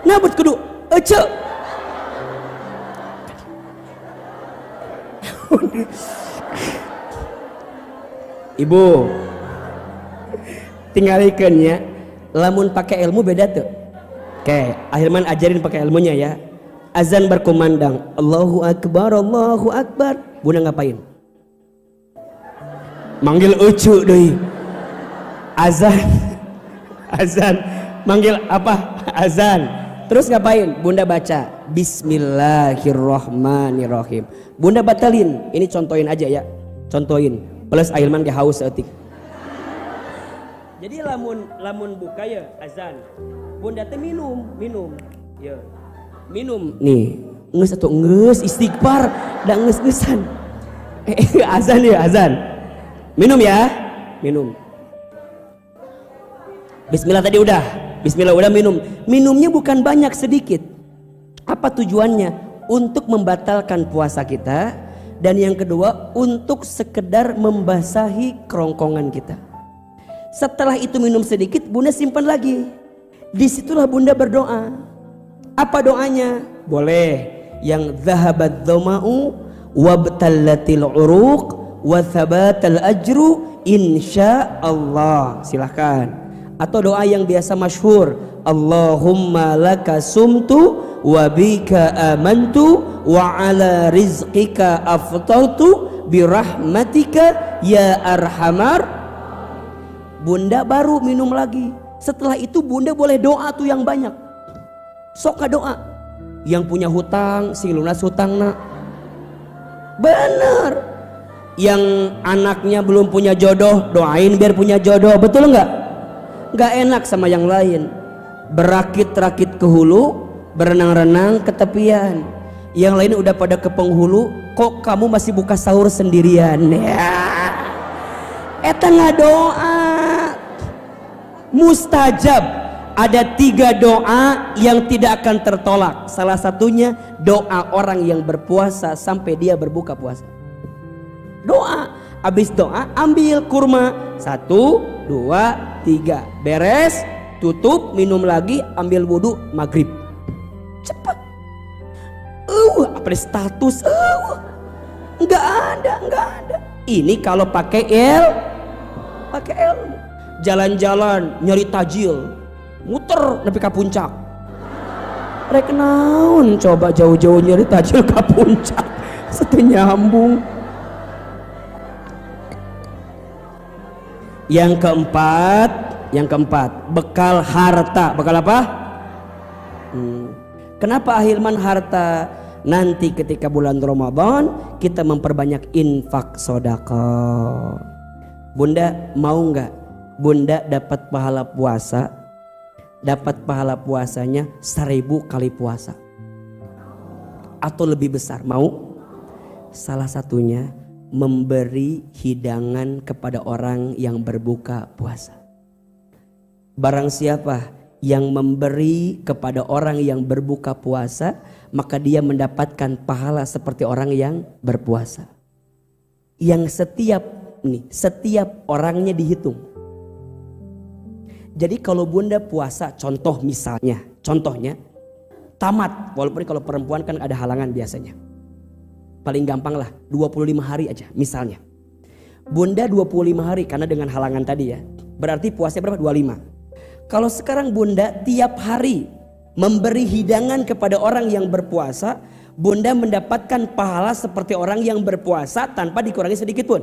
nabut kudu ibu tinggalikeun ya lamun pakai ilmu beda tuh. Oke, Ahilman ajarin pakai ilmunya ya. Azan berkumandang, Allahu Akbar, Allahu Akbar. Bunda ngapain? Manggil ucu deui. Azan. Manggil apa? Azan. Terus ngapain? Bunda baca Bismillahirrahmanirrahim. Bunda batalin. Ini contohin aja ya. Contohin. Plus Ahilman ge haus eutik. Jadi lamun buka ya azan. Bunda teh minum. Ya. Minum nih. Geus atuh geus istighfar da geus-geusan. Azan ya azan. Minum ya. Minum. Bismillah tadi udah. Bismillah udah minum. Minumnya bukan banyak, sedikit. Apa tujuannya? Untuk membatalkan puasa kita, dan yang kedua untuk sekedar membasahi kerongkongan kita. Setelah itu minum sedikit, Bunda simpan lagi. Disitulah Bunda berdoa. Apa doanya? Boleh yang zahabat dhama'u wabtallatil uruq wa thabatal ajru insyaallah. Silahkan. Atau doa yang biasa masyhur, Allahumma laka sumtu wa bika amantu wa ala rizqika aftartu birahmatika ya arhamar. Bunda baru minum lagi. Setelah itu Bunda boleh doa tuh yang banyak. Sok doa. Yang punya hutang si lunas hutangna. Bener. Yang anaknya belum punya jodoh, doain biar punya jodoh. Betul enggak? Enggak enak sama yang lain. Berakit-rakit ke hulu, berenang-renang ke tepian. Yang lain udah pada ke penghulu, kok kamu masih buka sahur sendirian? Ya. Eta ngadoa. Mustajab. Ada 3 doa yang tidak akan tertolak. Salah satunya doa orang yang berpuasa sampai dia berbuka puasa. Doa. Habis doa ambil kurma. 1, 2, 3. Beres. Tutup. Minum lagi. Ambil wudhu. Maghrib. Cepat. Apa status? Enggak ada. Ini kalau pakai ilmu. Jalan-jalan nyari tajil, muter nepi ka puncak. Rek naon coba jauh-jauh nyeri tajil ke puncak. Setenya nyambung. Yang keempat, bekal harta. Bekal apa? Kenapa ahilman harta? Nanti ketika bulan Ramadan kita memperbanyak infak sedekah. Bunda mau nggak? Bunda dapat pahala puasa, dapat pahala puasanya 1000 kali puasa atau lebih besar. Mau? Salah satunya memberi hidangan kepada orang yang berbuka puasa. Barang siapa yang memberi kepada orang yang berbuka puasa, maka dia mendapatkan pahala seperti orang yang berpuasa. Yang setiap orangnya dihitung. Jadi kalau bunda puasa, contohnya tamat, walaupun kalau perempuan kan ada halangan biasanya. Paling gampang lah 25 hari aja misalnya. Bunda 25 hari karena dengan halangan tadi ya. Berarti puasanya berapa? 25. Kalau sekarang bunda tiap hari memberi hidangan kepada orang yang berpuasa, bunda mendapatkan pahala seperti orang yang berpuasa tanpa dikurangi sedikit pun.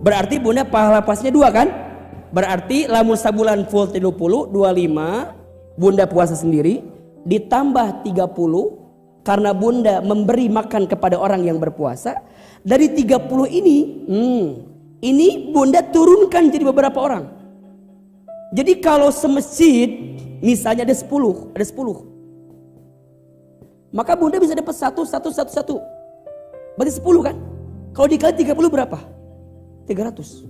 Berarti bunda pahala puasanya 2 kan? Berarti lamun sabulan full 30, 25 bunda puasa sendiri ditambah 30 karena bunda memberi makan kepada orang yang berpuasa. Dari 30 ini bunda turunkan jadi beberapa orang. Jadi kalau semasjid misalnya ada 10, maka bunda bisa dapat 1. Berarti 10 kan? Kalau dikali 30 berapa? 300.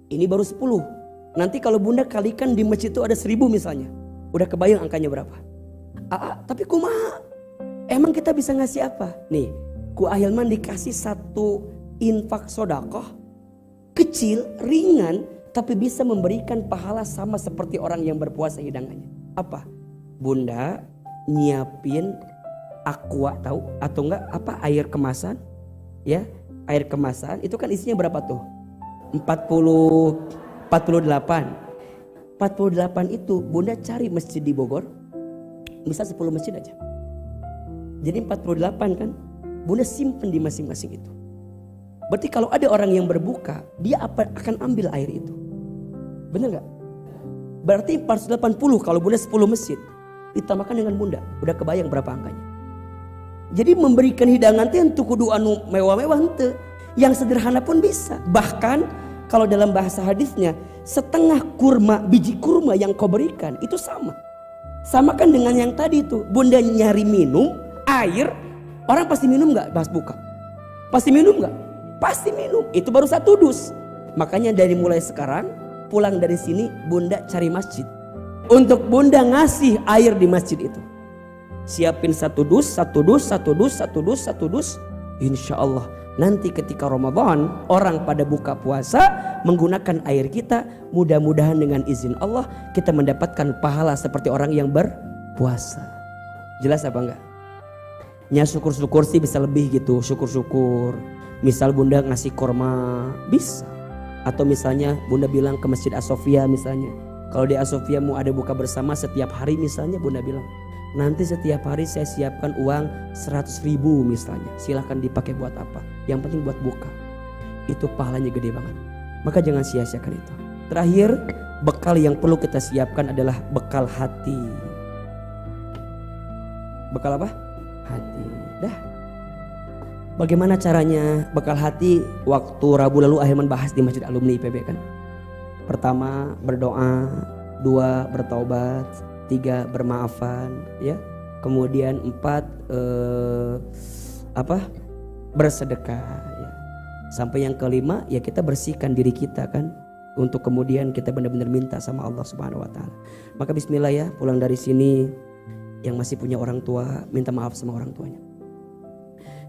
Ini baru 10. Nanti kalau bunda kalikan di masjid itu ada 1000 misalnya. Udah kebayang angkanya berapa? Tapi kumaha? Emang kita bisa ngasih apa? Nih, ku ahilman dikasih 1 infak sedekah kecil, ringan, tapi bisa memberikan pahala sama seperti orang yang berpuasa hidangannya. Apa? Bunda nyiapin aqua, tahu atau enggak apa, air kemasan? Ya, air kemasan itu kan isinya berapa tuh? 48 itu bunda cari masjid di Bogor, bisa 10 masjid aja. Jadi 48 kan, bunda simpen di masing-masing itu. Berarti kalau ada orang yang berbuka, dia akan ambil air itu. Bener gak? Berarti 480 kalau bunda 10 masjid ditambahkan dengan bunda, udah kebayang berapa angkanya. Jadi memberikan hidangan itu untuk kudu anu mewah-mewah ente, yang sederhana pun bisa. Bahkan kalau dalam bahasa hadisnya, setengah biji kurma yang kau berikan itu sama. Samakan dengan yang tadi itu, bunda nyari minum air, orang pasti minum gak bahas buka? Pasti minum gak? Pasti minum, itu baru 1 dus. Makanya dari mulai sekarang pulang dari sini bunda cari masjid untuk bunda ngasih air di masjid itu. Siapin 1 dus, insya Allah nanti ketika Ramadan orang pada buka puasa menggunakan air kita, mudah-mudahan dengan izin Allah kita mendapatkan pahala seperti orang yang berpuasa. Jelas apa enggak? Ya syukur-syukur sih bisa lebih gitu, syukur-syukur. Misal bunda ngasih korma bisa. Atau misalnya bunda bilang ke Masjid As-Sofia misalnya. Kalau di As-Sofia mau ada buka bersama setiap hari misalnya, bunda bilang nanti setiap hari saya siapkan uang 100.000 misalnya. Silahkan dipakai buat apa, yang penting buat buka. Itu pahalanya gede banget. Maka jangan sia-siakan itu. Terakhir, bekal yang perlu kita siapkan adalah bekal hati. Bekal apa? Hati. Dah. Bagaimana caranya bekal hati? Waktu Rabu lalu Ahilman bahas di Masjid Alumni IPB kan. Pertama berdoa, 2 bertaubat, 3 bermaafan, ya. Kemudian 4 bersedekah, ya. Sampai yang kelima ya kita bersihkan diri kita kan, untuk kemudian kita benar-benar minta sama Allah Subhanahu wa taala. Maka bismillah ya, pulang dari sini yang masih punya orang tua minta maaf sama orang tuanya.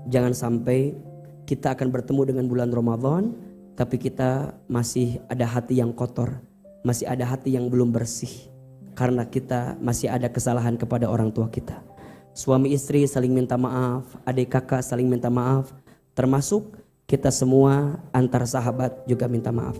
Jangan sampai kita akan bertemu dengan bulan Ramadan tapi kita masih ada hati yang kotor, masih ada hati yang belum bersih karena kita masih ada kesalahan kepada orang tua kita. Suami istri saling minta maaf, adik kakak saling minta maaf, termasuk kita semua antar sahabat juga minta maaf.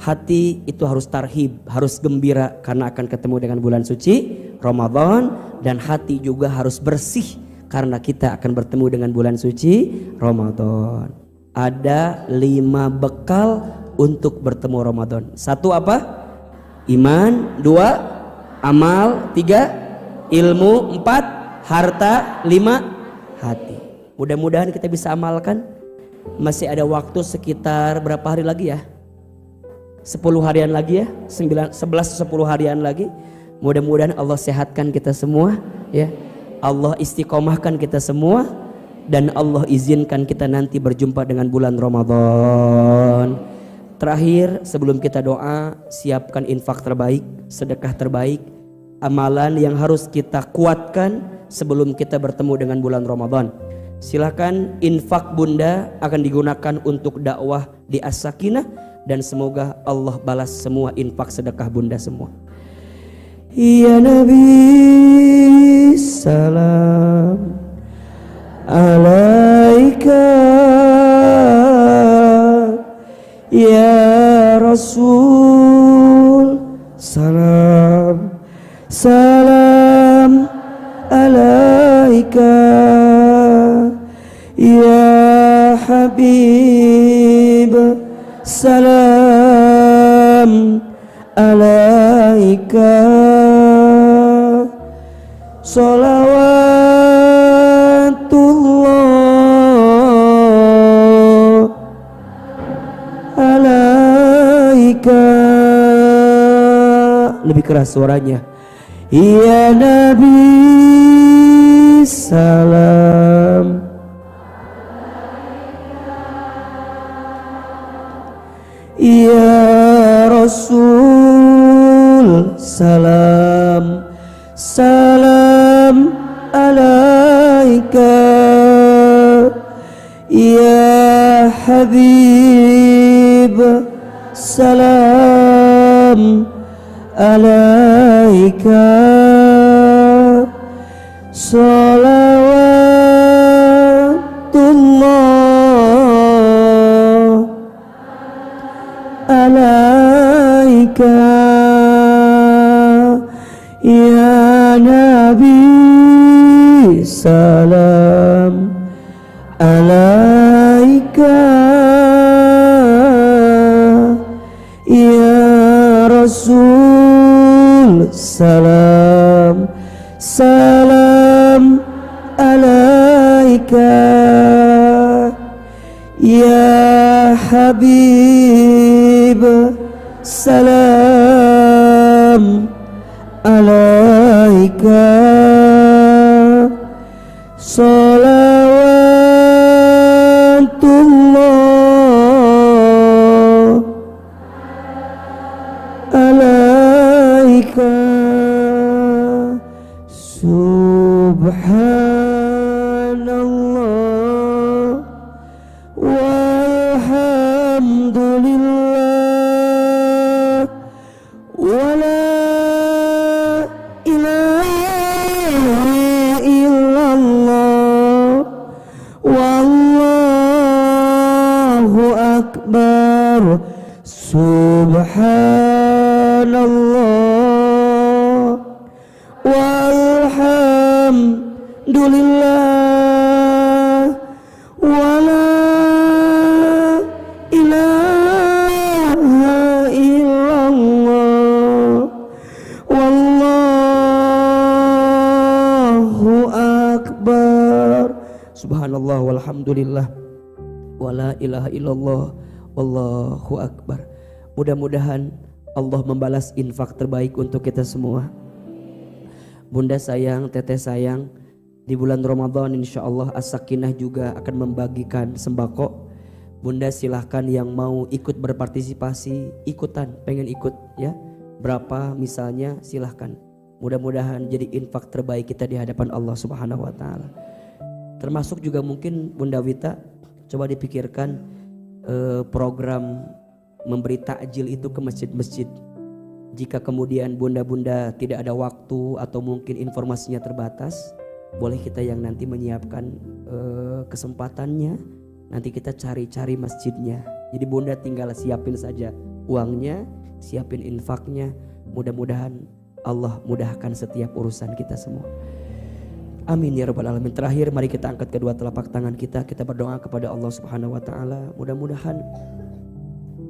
Hati itu harus tarhib, harus gembira karena akan ketemu dengan bulan suci Ramadan. Dan hati juga harus bersih karena kita akan bertemu dengan bulan suci Ramadan. Ada 5 bekal untuk bertemu Ramadan. 1 apa? Iman. 2 amal. 3 ilmu. 4 harta. 5 hati. Mudah-mudahan kita bisa amalkan. Masih ada waktu sekitar berapa hari lagi ya? 10 harian lagi ya, 11-10 harian lagi. Mudah-mudahan Allah sehatkan kita semua ya. Allah istiqomahkan kita semua dan Allah izinkan kita nanti berjumpa dengan bulan Ramadan. Terakhir sebelum kita doa, siapkan infak terbaik, sedekah terbaik, amalan yang harus kita kuatkan sebelum kita bertemu dengan bulan Ramadan. Silakan infak Bunda akan digunakan untuk dakwah di As-Sakinah dan semoga Allah balas semua infak sedekah Bunda semua. Ya Nabi salam alaika, ya Rasul salam salam alaika, ya Habib salam alaika, salawatullah alaika. Lebih keras suaranya. Ya Nabi salam ya Rasul salam salam alaika, ya Habib salam alaika, salawatullah alaika, ya Nabi salam alaika, ya Rasul salam salam alaika, ya Habib salam alaika, salawatullah alaika. Subhanallah walhamdulillah wala ilaha illallah wallahu akbar. Subhanallah walhamdulillah wala ilaha illallah wallahu akbar. Subhanallah walhamdulillah wala ilaha illallah wallahu akbar. Mudah-mudahan Allah membalas infak terbaik untuk kita semua. Bunda sayang, teteh sayang, di bulan Ramadan insya Allah As-Sakinah juga akan membagikan sembako. Bunda silahkan yang mau ikut berpartisipasi, ikutan, pengen ikut ya. Berapa misalnya silahkan. Mudah-mudahan jadi infak terbaik kita di hadapan Allah Subhanahu wa Ta'ala. Termasuk juga mungkin Bunda Wita, coba dipikirkan program memberi takjil itu ke masjid-masjid. Jika kemudian bunda-bunda tidak ada waktu atau mungkin informasinya terbatas, boleh kita yang nanti menyiapkan kesempatannya. Nanti kita cari-cari masjidnya. Jadi bunda tinggal siapin saja uangnya, siapin infaknya. Mudah-mudahan Allah mudahkan setiap urusan kita semua. Amin ya rabbal alamin. Terakhir mari kita angkat kedua telapak tangan kita berdoa kepada Allah Subhanahu wa taala. Mudah-mudahan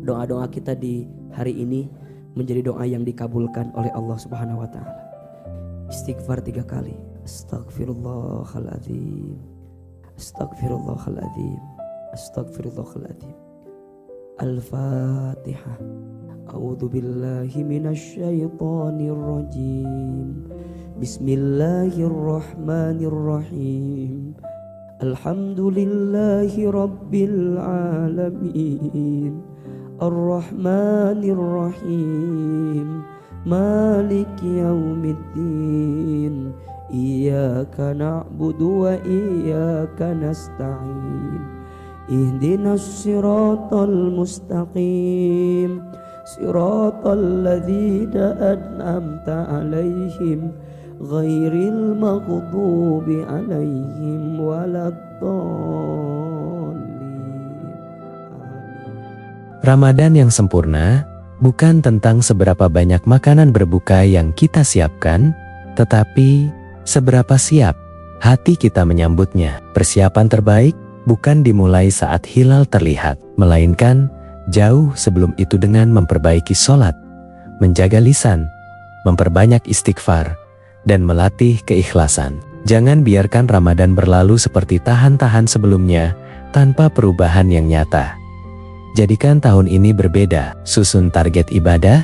doa-doa kita di hari ini menjadi doa yang dikabulkan oleh Allah Subhanahu wa taala. Istighfar 3 kali. Astaghfirullahaladzim, astaghfirullahaladzim, astaghfirullahaladzim. Al-Fatihah. A'udzu billahi minasyaitonir rajim. Bismillahirrahmanirrahim. Alhamdulillahi rabbil alamin. Ar-Rahmanir Rahim. Maliki yaumiddin. Iyyaka na'budu wa iyyaka nasta'in. Ihdinas siratal mustaqim. Siratal ladzina an'amta 'alaihim ghairil maghdubi 'alaihim waladdallin. Ramadan yang sempurna bukan tentang seberapa banyak makanan berbuka yang kita siapkan, tetapi seberapa siap hati kita menyambutnya. Persiapan terbaik bukan dimulai saat hilal terlihat, melainkan jauh sebelum itu dengan memperbaiki sholat, menjaga lisan, memperbanyak istighfar, dan melatih keikhlasan. Jangan biarkan Ramadan berlalu seperti tahan-tahan sebelumnya tanpa perubahan yang nyata. Jadikan tahun ini berbeda, susun target ibadah,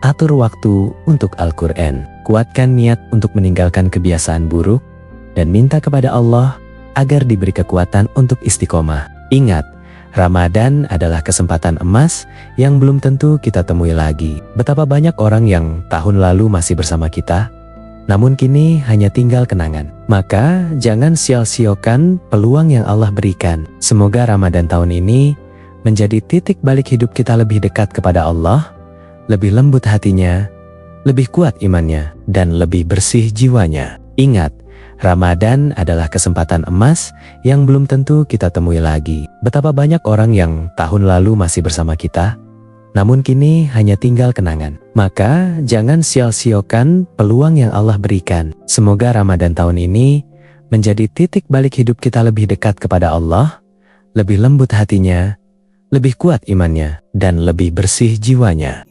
atur waktu untuk Al-Quran, kuatkan niat untuk meninggalkan kebiasaan buruk, dan minta kepada Allah agar diberi kekuatan untuk istiqomah. Ingat, Ramadan adalah kesempatan emas yang belum tentu kita temui lagi. Betapa banyak orang yang tahun lalu masih bersama kita, namun kini hanya tinggal kenangan. Maka jangan sia-siakan peluang yang Allah berikan. Semoga Ramadan tahun ini menjadi titik balik hidup kita lebih dekat kepada Allah, lebih lembut hatinya, lebih kuat imannya, dan lebih bersih jiwanya. Ingat, Ramadan adalah kesempatan emas yang belum tentu kita temui lagi. Betapa banyak orang yang tahun lalu masih bersama kita, namun kini hanya tinggal kenangan. Maka jangan sia-siakan peluang yang Allah berikan. Semoga Ramadan tahun ini menjadi titik balik hidup kita lebih dekat kepada Allah, lebih lembut hatinya, lebih kuat imannya, dan lebih bersih jiwanya.